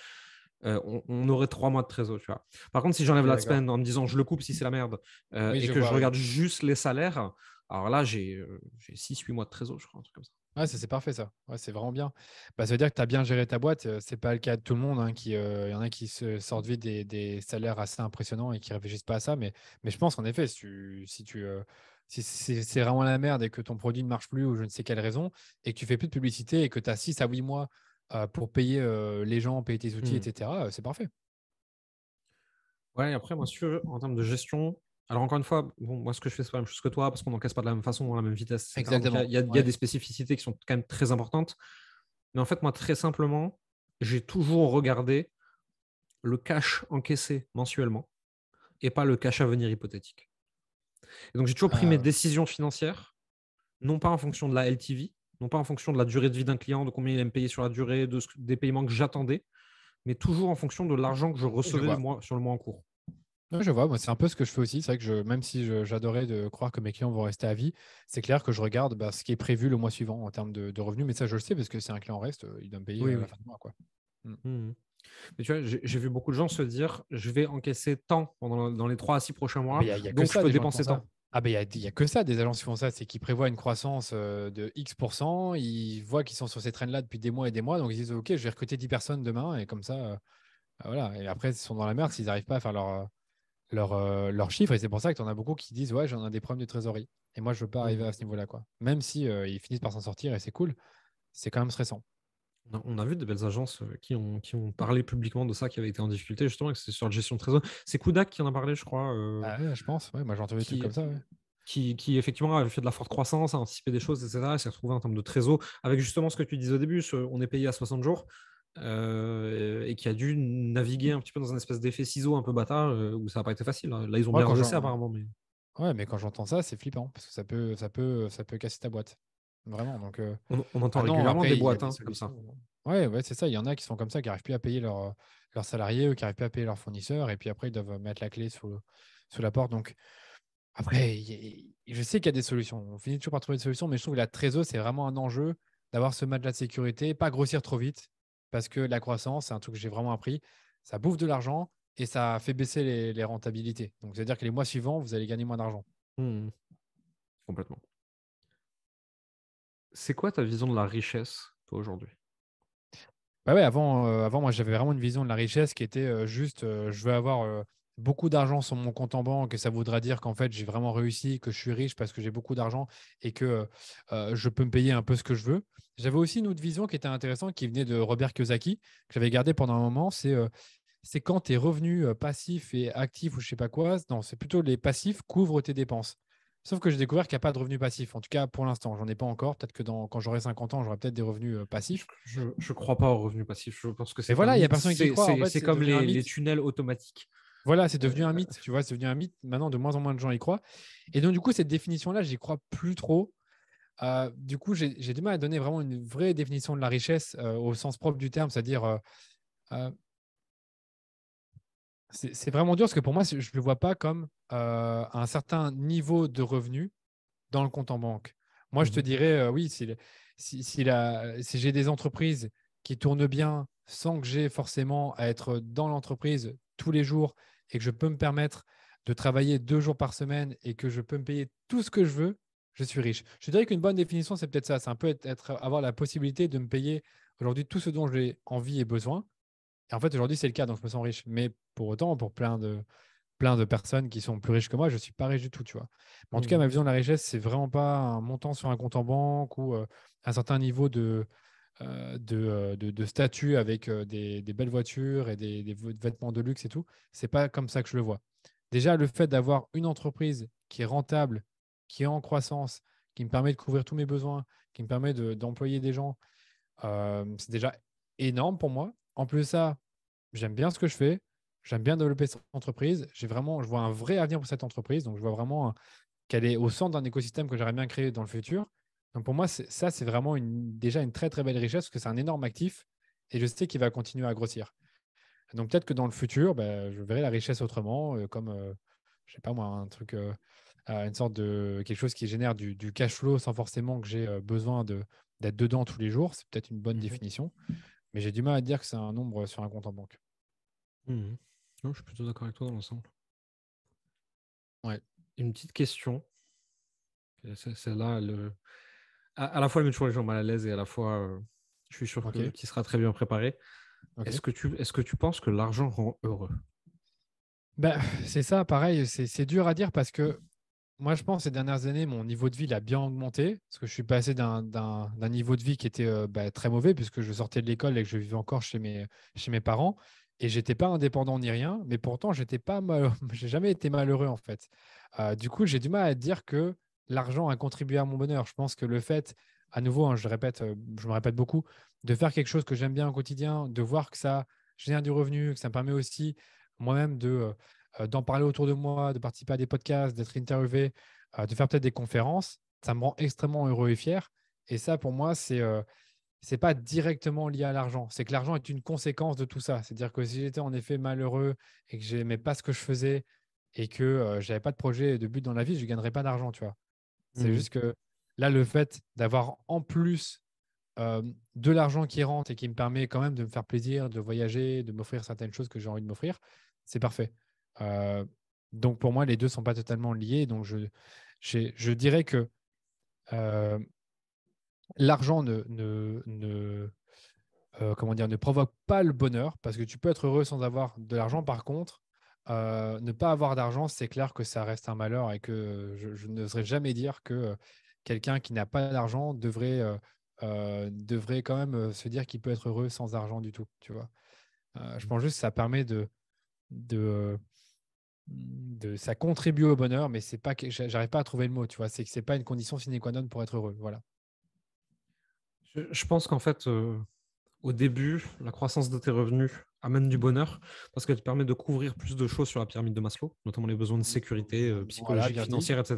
on aurait 3 mois de trésor, tu vois. Par contre, si j'enlève Ok, l'ad d'accord. spend en me disant je le coupe si c'est la merde Oui, et je que je vois, oui. regarde juste les salaires, alors là, j'ai 6-8 mois de trésor, je crois, un truc comme ça. Ouais, c'est parfait ça. Ouais, c'est vraiment bien. Bah, ça veut dire que tu as bien géré ta boîte. C'est pas le cas de tout le monde. Hein, il y en a qui se sortent vite des salaires assez impressionnants et qui réfléchissent pas à ça. Mais je pense qu'en effet, si c'est vraiment la merde et que ton produit ne marche plus ou je ne sais quelle raison, et que tu fais plus de publicité et que tu as 6 à 8 mois pour payer les gens, payer tes outils, Hmm. etc., c'est parfait. Ouais, après, moi, si tu veux, en termes de gestion, alors encore une fois, bon, moi, ce que je fais, c'est pas la même chose que toi, parce qu'on n'encaisse pas de la même façon, à la même vitesse, etc. Donc, Exactement. il y a Ouais. des spécificités qui sont quand même très importantes. Mais en fait, moi, très simplement, j'ai toujours regardé le cash encaissé mensuellement et pas le cash à venir hypothétique. Et donc, j'ai toujours pris mes Euh, décisions financières, non pas en fonction de la LTV, non pas en fonction de la durée de vie d'un client, de combien il allait me payer sur la durée, des paiements que j'attendais, mais toujours en fonction de l'argent que je je recevais vois. sur le mois en cours. Ouais, je vois, moi c'est un peu ce que je fais aussi. C'est vrai que même si j'adorais de croire que mes clients vont rester à vie, c'est clair que je regarde ce qui est prévu le mois suivant en termes de revenus. Mais ça, je le sais parce que si un client reste, il doit me payer Oui, à la oui. fin du mois, quoi. Mm. Mhm. Mais tu vois, j'ai vu beaucoup de gens se dire, je vais encaisser tant dans les 3 à 6 prochains Ah, ben, mois, il y a que donc je ça peux des gens qui font dépenser ça. tant. Ah ben, il y a que ça des agences qui font ça, c'est qu'ils prévoient une croissance de X%, ils voient qu'ils sont sur ces traînes-là depuis des mois et des mois, donc ils disent OK, je vais recruter 10 personnes demain, et comme ça, voilà. Et après, ils sont dans la merde s'ils n'arrivent pas à faire leur chiffre. Et c'est pour ça que tu en as beaucoup qui disent ouais, j'en ai des problèmes de trésorerie. Et moi, je veux pas arriver Mhm. à ce niveau-là, quoi. Même si ils finissent par s'en sortir et c'est cool, c'est quand même stressant. On a vu des belles agences qui ont parlé publiquement de ça, qui avaient été en difficulté, justement, et que c'est sur la gestion de trésor. C'est Kudak qui en a parlé, je crois, Ah ouais, je pense. Ouais, moi, j'ai entendu des trucs qui, comme ça. Ouais. qui effectivement avait fait de la forte croissance, a anticipé des choses, etc. Et s'est retrouvé en termes de trésor, avec justement ce que tu disais au début, on est payé à 60 jours, et qui a dû naviguer un petit peu dans un espèce d'effet ciseau un peu bâtard, où ça n'a pas été facile. Là, ils ont Moi, bien redressé apparemment, mais ouais, mais quand j'entends ça, c'est flippant parce que ça peut casser ta boîte. Vraiment. Donc, on entend ah non, régulièrement des après, il y a boîtes des hein, comme ça. solutions. Ouais, ouais, c'est ça. Il y en a qui sont comme ça, qui n'arrivent plus à payer leurs salariés, ou qui n'arrivent plus à payer leurs fournisseurs, et puis après, ils doivent mettre la clé sous la porte. Donc, après, je sais qu'il y a des solutions. On finit toujours par trouver des solutions, mais je trouve que la trésor, c'est vraiment un enjeu d'avoir ce matelas de sécurité, pas grossir trop vite, parce que la croissance, c'est un truc que j'ai vraiment appris. Ça bouffe de l'argent et ça fait baisser les rentabilités. Donc, c'est-à-dire que les mois suivants, vous allez gagner moins d'argent. Hmm, complètement. C'est quoi ta vision de la richesse, toi, aujourd'hui? Bah ouais, avant, moi, j'avais vraiment une vision de la richesse qui était juste, je veux avoir beaucoup d'argent sur mon compte en banque, et ça voudra dire qu'en fait, j'ai vraiment réussi, que je suis riche parce que j'ai beaucoup d'argent et que je peux me payer un peu ce que je veux. J'avais aussi une autre vision qui était intéressante, qui venait de Robert Kiyosaki, que j'avais gardé pendant un moment. C'est quand tes revenus passifs et actifs ou je sais pas quoi, non, c'est plutôt les passifs couvrent tes dépenses. Sauf que j'ai découvert qu'il n'y a pas de revenus passifs. En tout cas, pour l'instant, j'en ai pas encore. Peut-être que quand j'aurai 50 ans, j'aurai peut-être des revenus passifs. Je crois pas au revenu passif. Je pense que Mais c'est un voilà, il y a mythe. personne qui y croit. En fait, C'est c'est comme devenu un les mythe. tunnels automatiques. Voilà, c'est devenu un Euh, mythe. Tu vois, c'est devenu un mythe. Maintenant, de moins en moins de gens y croient. Et donc, du coup, cette définition-là, j'y crois plus trop. Du coup, j'ai du mal à donner vraiment une vraie définition de la richesse au sens propre du terme, c'est-à-dire, euh, c'est vraiment dur parce que pour moi, je ne le vois pas comme un certain niveau de revenu dans le compte en banque. Moi, je te mhm. dirais, oui, si j'ai des entreprises qui tournent bien sans que j'ai forcément à être dans l'entreprise tous les jours, et que je peux me permettre de travailler 2 jours par semaine et que je peux me payer tout ce que je veux, je suis riche. Je dirais qu'une bonne définition, c'est peut-être ça. C'est un peu avoir la possibilité de me payer aujourd'hui tout ce dont j'ai envie et besoin. Et en fait, aujourd'hui, c'est le cas, donc je me sens riche. Mais pour autant, pour plein de personnes qui sont plus riches que moi, je ne suis pas riche du tout, tu vois. Mais en tout cas, Mhm. ma vision de la richesse, c'est vraiment pas un montant sur un compte en banque ou un certain niveau de statut avec des belles voitures et des vêtements de luxe et tout. C'est pas comme ça que je le vois. Déjà, le fait d'avoir une entreprise qui est rentable, qui est en croissance, qui me permet de couvrir tous mes besoins, qui me permet d'employer des gens, c'est déjà énorme pour moi. En plus de ça, j'aime bien ce que je fais. J'aime bien développer cette entreprise. Je vois un vrai avenir pour cette entreprise. Donc, je vois vraiment qu'elle est au centre d'un écosystème que j'aimerais bien créer dans le futur. Donc, pour moi, c'est vraiment déjà une très, très belle richesse parce que c'est un énorme actif et je sais qu'il va continuer à grossir. Donc, peut-être que dans le futur, bah, je verrai la richesse autrement, comme, je sais pas moi, un truc, une sorte de quelque chose qui génère du cash flow sans forcément que j'ai besoin d'être dedans tous les jours. C'est peut-être une bonne Mhm. définition. Mais j'ai du mal à dire que c'est un nombre sur un compte en banque. Mhm. Non, je suis plutôt d'accord avec toi dans l'ensemble. Ouais. Une petite question. Et celle-là, à la fois, elle met toujours les gens mal à l'aise et à la fois, je suis sûr que Ok. tu seras très bien préparé. Ok. Est-ce que tu penses que l'argent rend heureux? Ben, c'est ça, pareil, c'est dur à dire parce que moi, je pense ces dernières années, mon niveau de vie il a bien augmenté parce que je suis passé d'un niveau de vie qui était très mauvais puisque je sortais de l'école et que je vivais encore chez mes parents et j'étais pas indépendant ni rien, mais pourtant, j'étais pas mal, j'ai jamais été malheureux en fait. Du coup, j'ai du mal à dire que l'argent a contribué à mon bonheur. Je pense que le fait, à nouveau, hein, je me répète beaucoup, de faire quelque chose que j'aime bien au quotidien, de voir que ça génère du revenu, que ça me permet aussi moi-même d'en parler autour de moi, de participer à des podcasts, d'être interviewé, de faire peut-être des conférences, ça me rend extrêmement heureux et fier. Et ça, pour moi, c'est pas directement lié à l'argent. C'est que l'argent est une conséquence de tout ça. C'est-à-dire que si j'étais en effet malheureux et que j'aimais pas ce que je faisais et que j'avais pas de projet et de but dans la vie, je gagnerais pas d'argent, tu vois. C'est Mhm. juste que là, le fait d'avoir en plus de l'argent qui rentre et qui me permet quand même de me faire plaisir, de voyager, de m'offrir certaines choses que j'ai envie de m'offrir, c'est parfait. Euh, donc pour moi, les deux sont pas totalement liés. Donc je dirais que euh, l'argent comment dire, ne provoque pas le bonheur parce que tu peux être heureux sans avoir de l'argent. Par contre, ne pas avoir d'argent, c'est clair que ça reste un malheur et que je n'oserais jamais dire que quelqu'un qui n'a pas d'argent devrait quand même se dire qu'il peut être heureux sans argent du tout. Tu vois. Je pense juste que ça permet de, ça contribue au bonheur, mais c'est pas que j'arrive pas à trouver le mot. Tu vois, c'est que c'est pas une condition sine qua non pour être heureux. Voilà. Je pense qu'en fait, au début, la croissance de tes revenus amène du bonheur parce qu'elle te permet de couvrir plus de choses sur la pyramide de Maslow, notamment les besoins de sécurité Voilà, psychologique, bien dit. financière, etc.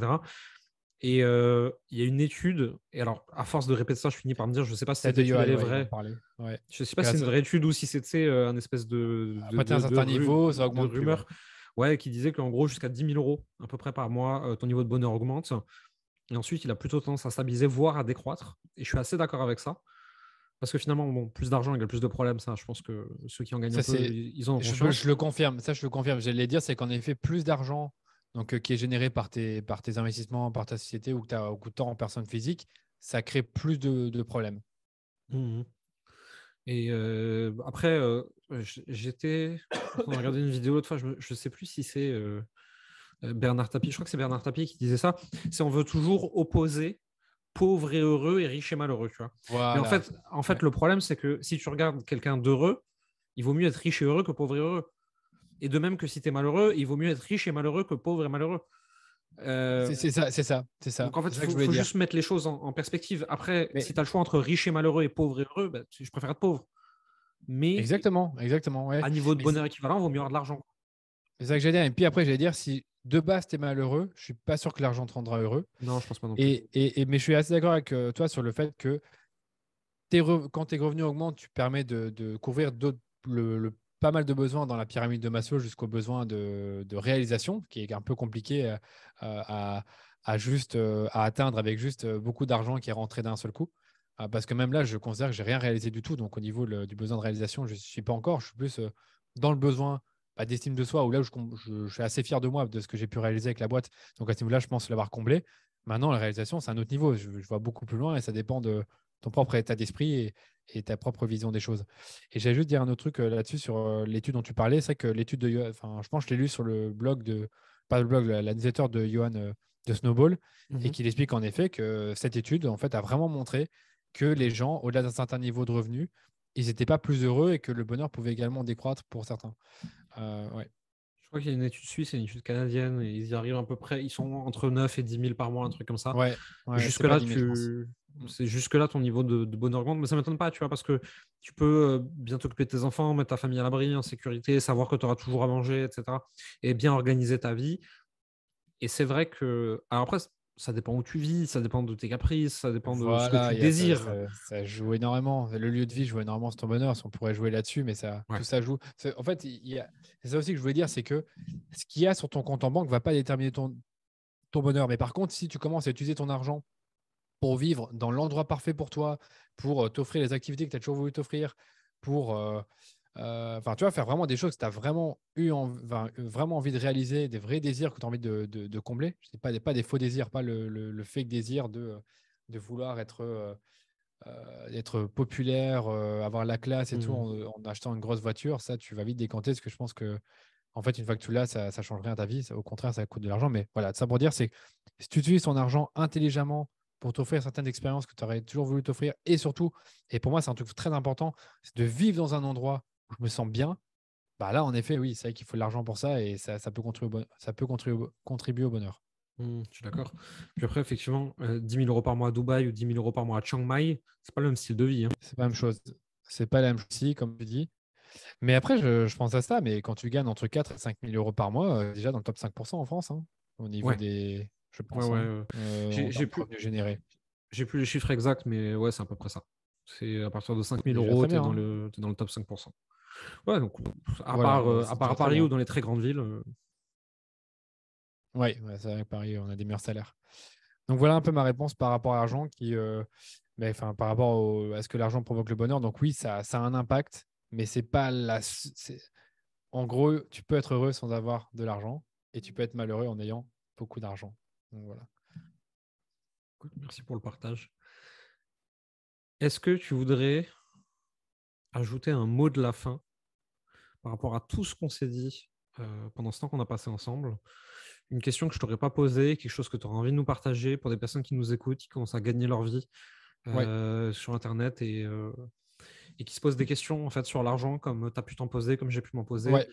Et il y a une étude, et alors à force de répéter ça, je finis par me dire, je ne sais pas si Celle cette de étude Johan, elle est ouais, il en vraie. parlait. Ouais. Je ne sais pas si c'est Grâce une vraie étude ou si c'était un espèce Après, un certain niveau, ça de augmente plus. Ouais. rumeur, ouais, qui disait qu'en gros, jusqu'à 10 000 euros à peu près par mois, ton niveau de bonheur augmente. Et ensuite, il a plutôt tendance à stabiliser, voire à décroître. Et je suis assez d'accord avec ça. Parce que finalement, bon, plus d'argent égale plus de problèmes. Ça, je pense que ceux qui en gagnent un Ça, peu, c'est, ils en ont je conscience. le confirme. Ça, je le confirme. J'allais dire, c'est qu'en effet, plus d'argent qui est généré par tes investissements, par ta société ou que tu as au coût de temps en personne physique, ça crée plus de problèmes. Mhm. Et après, j'étais en train de regarder une vidéo l'autre fois, je ne sais plus si c'est Bernard Tapie, je crois que c'est Bernard Tapie qui disait ça, c'est on veut toujours opposer pauvre et heureux et riche et malheureux, tu vois. Mais Voilà. en fait, Ouais. le problème, c'est que si tu regardes quelqu'un d'heureux, il vaut mieux être riche et heureux que pauvre et heureux. Et de même que si tu es malheureux, il vaut mieux être riche et malheureux que pauvre et malheureux. Euh, C'est ça, c'est ça, c'est ça. donc en fait, C'est il ça que je voulais faut dire. juste mettre les choses en perspective. Après, Mais si tu as le choix entre riche et malheureux et pauvre et heureux, bah, je préfère être pauvre. Mais exactement, exactement. Ouais. à niveau de Mais bonheur équivalent, il vaut mieux avoir de l'argent. c'est ça que j'allais dire. Et puis après, j'allais dire, si de base, tu es malheureux, je suis pas sûr que l'argent te rendra heureux. Non, je pense pas non plus. Mais je suis assez d'accord avec toi sur le fait que quand tes revenus augmentent, tu permets de couvrir pas mal de besoins dans la pyramide de Maslow jusqu'aux besoins de réalisation, qui est un peu compliqué à atteindre avec juste beaucoup d'argent qui est rentré d'un seul coup. Parce que même là, je considère que j'ai rien réalisé du tout. Donc, au niveau du besoin de réalisation, je ne suis pas encore. Je suis plus dans le besoin d'estime de soi, où là, je suis assez fier de moi, de ce que j'ai pu réaliser avec la boîte. Donc, à ce niveau-là, je pense l'avoir comblé. Maintenant, la réalisation, c'est un autre niveau. Je vois beaucoup plus loin et ça dépend de ton propre état d'esprit et ta propre vision des choses. Et j'allais juste dire un autre truc là-dessus sur l'étude dont tu parlais. C'est que l'étude enfin, je pense que je l'ai lu sur le blog pas le blog, la newsletter de Johan de Snowball, et Mhm. qu'il explique en effet que cette étude, en fait, a vraiment montré que les gens, au-delà d'un certain niveau de revenu, ils n'étaient pas plus heureux et que le bonheur pouvait également décroître pour certains. Ouais. Je crois qu'il y a une étude suisse et une étude canadienne, et ils y arrivent à peu près, ils sont entre 9 et 10 000 par mois, un truc comme ça. Ouais, ouais, c'est pas Jusque-là, 10 000, je pense. Mm. c'est jusque-là ton niveau de bonheur augmente, mais ça ne m'étonne pas, tu vois, parce que tu peux bien t'occuper de tes enfants, mettre ta famille à l'abri, en sécurité, savoir que tu auras toujours à manger, etc. Et bien organiser ta vie. Et c'est vrai que. Alors après, ça dépend où tu vis, ça dépend de tes caprices, ça dépend de ce que Voilà, tu il y a désires. ça joue énormément. Le lieu de vie joue énormément sur ton bonheur. Si on pourrait jouer là-dessus, mais Ouais. tout ça joue. En fait, c'est ça aussi que je voulais dire, c'est que ce qu'il y a sur ton compte en banque ne va pas déterminer ton bonheur. Mais par contre, si tu commences à utiliser ton argent pour vivre dans l'endroit parfait pour toi, pour t'offrir les activités que tu as toujours voulu t'offrir, pour enfin, tu vois, faire vraiment des choses que tu as vraiment vraiment envie de réaliser, des vrais désirs que tu as envie de combler. Je sais pas des faux désirs, pas le fake désir de vouloir être populaire, avoir la classe et tout Mhm. en achetant une grosse voiture. Ça, tu vas vite décanter parce que je pense que en fait, une fois que tu l'as, ça ne change rien à ta vie. Au contraire, ça coûte de l'argent. Mais voilà, ça pour dire, c'est que si tu utilises ton argent intelligemment pour t'offrir certaines expériences que tu aurais toujours voulu t'offrir, et surtout, et pour moi, c'est un truc très important, c'est de vivre dans un endroit où je me sens bien. Bah là, en effet, oui, c'est vrai qu'il faut de l'argent pour ça et ça peut contribuer ça peut contribuer au bonheur. Je suis d'accord. Puis après, effectivement, 10 000 euros par mois à Dubaï ou 10 000 euros par mois à Chiang Mai, c'est pas le même style de vie, hein. C'est pas la même chose. C'est pas la même chose, si, comme tu dis. Mais après, je pense à ça, mais quand tu gagnes entre 4 et 5 000 euros par mois, déjà dans le top 5% en France, hein, au niveau Ouais, des, je ouais, pense, ouais. hein, en J'ai termes de plus, revenus générés. j'ai plus les chiffres exacts, mais ouais, c'est à peu près ça. C'est à partir de 5 000 C'est déjà euros, très tu es bien, dans hein. t'es dans le top 5%. Ouais, donc Voilà, à c'est part déjà à très Paris ou bien. dans les très grandes villes. Oui, ouais, c'est vrai que Paris, on a des meilleurs salaires. Donc voilà un peu ma réponse par rapport à l'argent mais enfin par rapport à ce que l'argent provoque le bonheur. Donc oui, ça a un impact, mais c'est pas en gros, tu peux être heureux sans avoir de l'argent et tu peux être malheureux en ayant beaucoup d'argent. Donc voilà. Écoute, merci pour le partage. Est-ce que tu voudrais ajouter un mot de la fin par rapport à tout ce qu'on s'est dit pendant ce temps qu'on a passé ensemble? Une question que je t'aurais pas posée, quelque chose que tu aurais envie de nous partager pour des personnes qui nous écoutent, qui commencent à gagner leur vie Ouais, sur Internet et qui se posent des questions en fait sur l'argent, comme tu as pu t'en poser, comme j'ai pu m'en poser. ouais,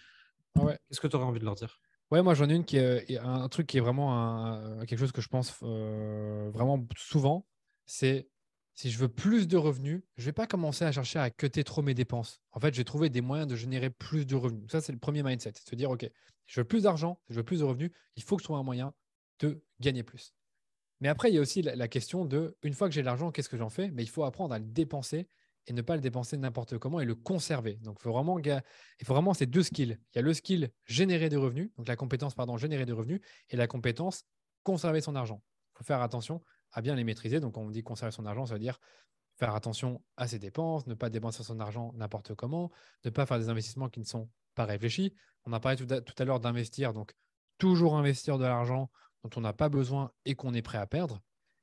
ouais. Qu'est-ce que tu aurais envie de leur dire? Ouais, moi j'en ai une qui est un truc qui est vraiment quelque chose que je pense vraiment souvent, c'est si je veux plus de revenus, je vais pas commencer à chercher à cutter trop mes dépenses. En fait, j'ai trouvé des moyens de générer plus de revenus. Ça, c'est le premier mindset, c'est de se dire, OK, je veux plus d'argent, je veux plus de revenus, il faut que je trouve un moyen de gagner plus. Mais après, il y a aussi la question de, une fois que j'ai de l'argent, qu'est-ce que j'en fais? Mais il faut apprendre à le dépenser et ne pas le dépenser n'importe comment et le conserver. Donc, il faut vraiment ces deux skills. Il y a le skill générer des revenus, donc la compétence, pardon, générer des revenus, et la compétence conserver son argent. Il faut faire attention à bien les maîtriser. Donc, quand on dit conserver son argent, ça veut dire faire attention à ses dépenses, ne pas dépenser son argent n'importe comment, ne pas faire des investissements qui ne sont pas réfléchis. On a parlé tout à l'heure d'investir, donc toujours investir de l'argent dont on n'a pas besoin et qu'on est prêt à perdre.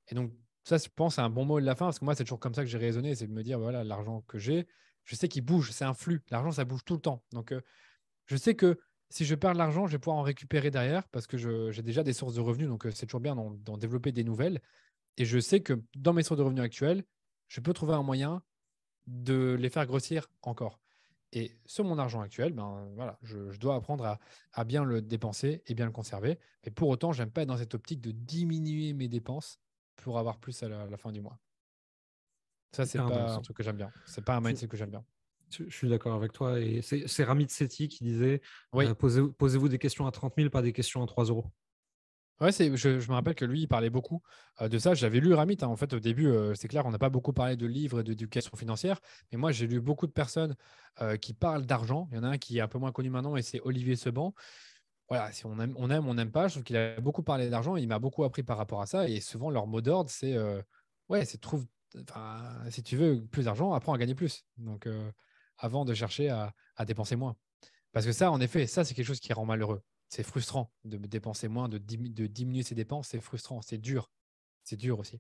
Et donc, ça, je pense, c'est un bon mot de la fin, parce que moi, c'est toujours comme ça que j'ai raisonné, c'est de me dire, voilà, l'argent que j'ai, je sais qu'il bouge, c'est un flux. L'argent, ça bouge tout le temps. Donc, je sais que si je perds de l'argent, je vais pouvoir en récupérer derrière, parce que j'ai déjà des sources de revenus, donc c'est toujours bien d'en développer des nouvelles. Et je sais que dans mes sources de revenus actuelles, je peux trouver un moyen de les faire grossir encore. Et sur mon argent actuel, ben, voilà, je dois apprendre à bien le dépenser et bien le conserver. Mais pour autant, j'aime pas être dans cette optique de diminuer mes dépenses pour avoir plus à la fin du mois. Ça, c'est Hyper pas un intéressant. truc que j'aime bien. C'est pas un Je, mindset que j'aime bien. je suis d'accord avec toi. Et c'est Ramit Sethi qui disait Oui, posez-vous des questions à 30 000, pas des questions à 3 euros. ouais, je me rappelle que lui, il parlait beaucoup de ça. J'avais lu Ramit, hein. En fait, au début, c'est clair, on n'a pas beaucoup parlé de livres et d'éducation financière. Mais moi, j'ai lu beaucoup de personnes qui parlent d'argent. Il y en a un qui est un peu moins connu maintenant et c'est Olivier Seban. Voilà, si on n'aime pas. Je trouve qu'il a beaucoup parlé d'argent et il m'a beaucoup appris par rapport à ça. Et souvent, leur mot d'ordre, c'est ouais, c'est trouve, enfin, si tu veux plus d'argent, apprends à gagner plus. Donc, avant de chercher à dépenser moins. Parce que ça, en effet, ça, c'est quelque chose qui rend malheureux. C'est frustrant de dépenser moins, de diminuer ses dépenses. C'est frustrant, c'est dur. C'est dur aussi.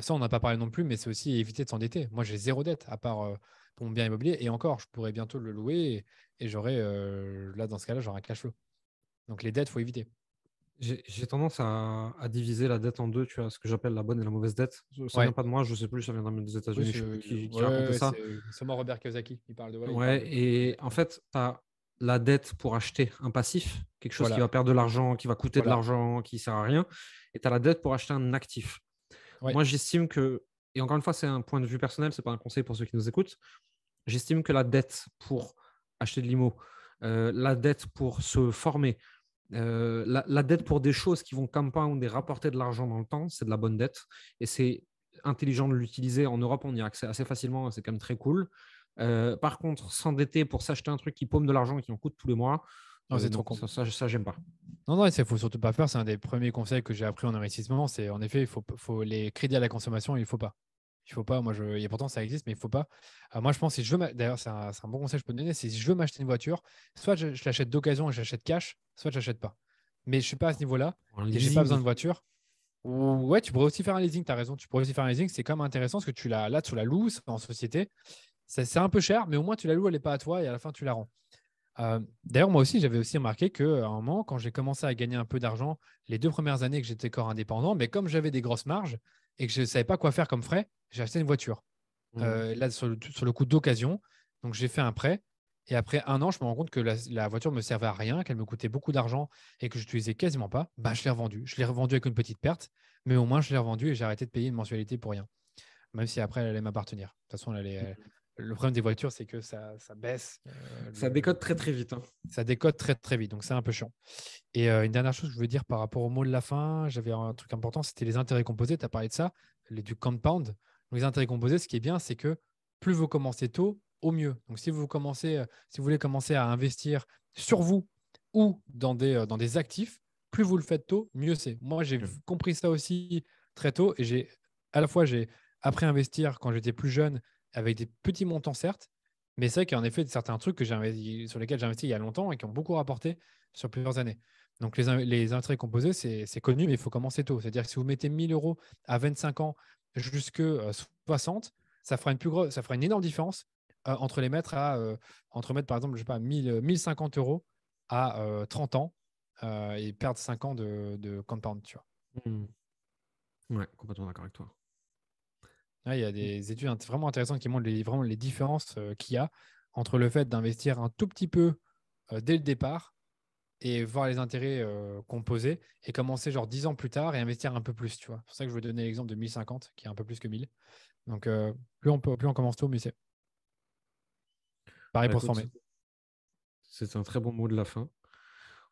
Ça, on n'a pas parlé non plus, mais c'est aussi éviter de s'endetter. Moi, j'ai zéro dette, à part pour mon bien immobilier. Et encore, je pourrais bientôt le louer et j'aurai, là, dans ce cas-là, j'aurai un cash flow. Donc, les dettes, il faut éviter. J'ai tendance à diviser la dette en deux, tu vois, ce que j'appelle la bonne et la mauvaise dette. Ça vient Ouais. pas de moi, je sais plus, ça vient des Oui, États-Unis, je sais plus qui ouais, racontait ouais, ça. c'est sûrement Robert Kiyosaki. Il parle de, voilà, il parle Ouais, de et dette. en fait, tu as la dette pour acheter un passif, quelque chose qui Voilà. va perdre de l'argent, qui va coûter de Voilà. l'argent, qui ne sert à rien, et tu as la dette pour acheter un actif. Ouais. Moi, j'estime que, et encore une fois, c'est un point de vue personnel, ce n'est pas un conseil pour ceux qui nous écoutent, j'estime que la dette pour acheter de l'IMO, la dette pour se former, la dette pour des choses qui vont compound et rapporter de l'argent dans le temps, c'est de la bonne dette. Et c'est intelligent de l'utiliser. En Europe, on y a accès assez facilement. C'est quand même très cool. Par contre, s'endetter pour s'acheter un truc qui paume de l'argent et qui en coûte tous les mois, Non, c'est trop non, con. ça j'aime pas. Non, il ne faut surtout pas faire. C'est un des premiers conseils que j'ai appris en investissement. C'est en effet, il faut les crédits à la consommation, il ne faut pas. Il faut pas. Moi, et pourtant, ça existe, mais il ne faut pas. Moi, je pense, si je veux, d'ailleurs, c'est un bon conseil que je peux te donner. C'est si je veux m'acheter une voiture, soit je l'achète d'occasion et je l'achète cash, soit je l'achète pas. Mais je ne suis pas à ce niveau-là Un et j'ai pas besoin leasing. de voiture. Ouais, tu pourrais aussi faire un leasing, tu as raison. Tu pourrais aussi faire un leasing. C'est quand même intéressant parce que là, tu la loues en société. C'est un peu cher, mais au moins, tu la loues, elle n'est pas à toi et à la fin, tu la rends. D'ailleurs, moi aussi, j'avais aussi remarqué qu'à un moment, quand j'ai commencé à gagner un peu d'argent, les 2 premières années que j'étais corps indépendant, mais comme j'avais des grosses marges et que je ne savais pas quoi faire comme frais, j'ai acheté une voiture. Là, sur le coup d'occasion. Donc, j'ai fait un prêt. Et après 1 an, je me rends compte que la voiture ne me servait à rien, qu'elle me coûtait beaucoup d'argent et que je l'utilisais quasiment pas. Bah, je l'ai revendue. Je l'ai revendue avec une petite perte, mais au moins, je l'ai revendue et j'ai arrêté de payer une mensualité pour rien. Même si après, elle allait m'appartenir. De toute façon, le problème des voitures, c'est que ça baisse. Ça décode très très vite. Ça décode très très vite, donc c'est un peu chiant. Et une dernière chose que je voulais dire par rapport au mot de la fin, j'avais un truc important, c'était les intérêts composés. Tu as parlé de ça, du compound. Donc, les intérêts composés, ce qui est bien, c'est que plus vous commencez tôt, au mieux. Donc si vous voulez commencer à investir sur vous ou dans des actifs, plus vous le faites tôt, mieux c'est. Moi, j'ai compris ça aussi très tôt et j'ai appris à investir quand j'étais plus jeune avec des petits montants, certes, mais c'est vrai qu'il y a en effet certains trucs sur lesquels j'ai investi il y a longtemps et qui ont beaucoup rapporté sur plusieurs années. Donc, les intérêts composés, c'est connu, mais il faut commencer tôt. C'est-à-dire que si vous mettez 1 000 euros à 25 ans jusque 60, ça fera une énorme différence entre mettre, par exemple, je sais pas, 1050 euros à 30 ans et perdre 5 ans de compound, tu vois. Ouais, complètement d'accord avec toi. Il y a des études vraiment intéressantes qui montrent vraiment les différences qu'il y a entre le fait d'investir un tout petit peu dès le départ et voir les intérêts composés et commencer genre 10 ans plus tard et investir un peu plus, tu vois. C'est pour ça que je veux donner l'exemple de 1050 qui est un peu plus que 1000. Donc, plus on commence tôt, mieux c'est. Pareil Bah, pour se écoute, former. c'est un très bon mot de la fin.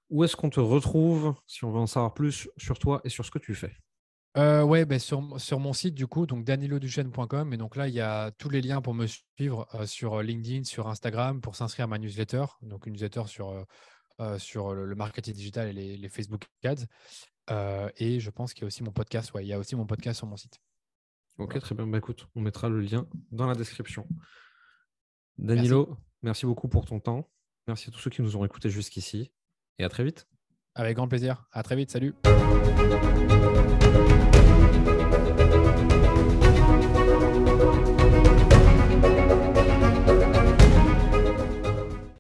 Où est-ce qu'on te retrouve si on veut en savoir plus sur toi et sur ce que tu fais? Ouais, sur mon site, du coup, donc daniloduchesne.com. Et donc là, il y a tous les liens pour me suivre sur LinkedIn, sur Instagram, pour s'inscrire à ma newsletter. Donc, une newsletter sur le marketing digital et les Facebook Ads. Et je pense qu'il y a aussi mon podcast. Ouais, il y a aussi mon podcast sur mon site. Ok, Voilà. très bien. Bah, écoute, on mettra le lien dans la description. Merci. Danilo, merci beaucoup pour ton temps. Merci à tous ceux qui nous ont écoutés jusqu'ici. Et à très vite. Avec grand plaisir. À très vite. Salut.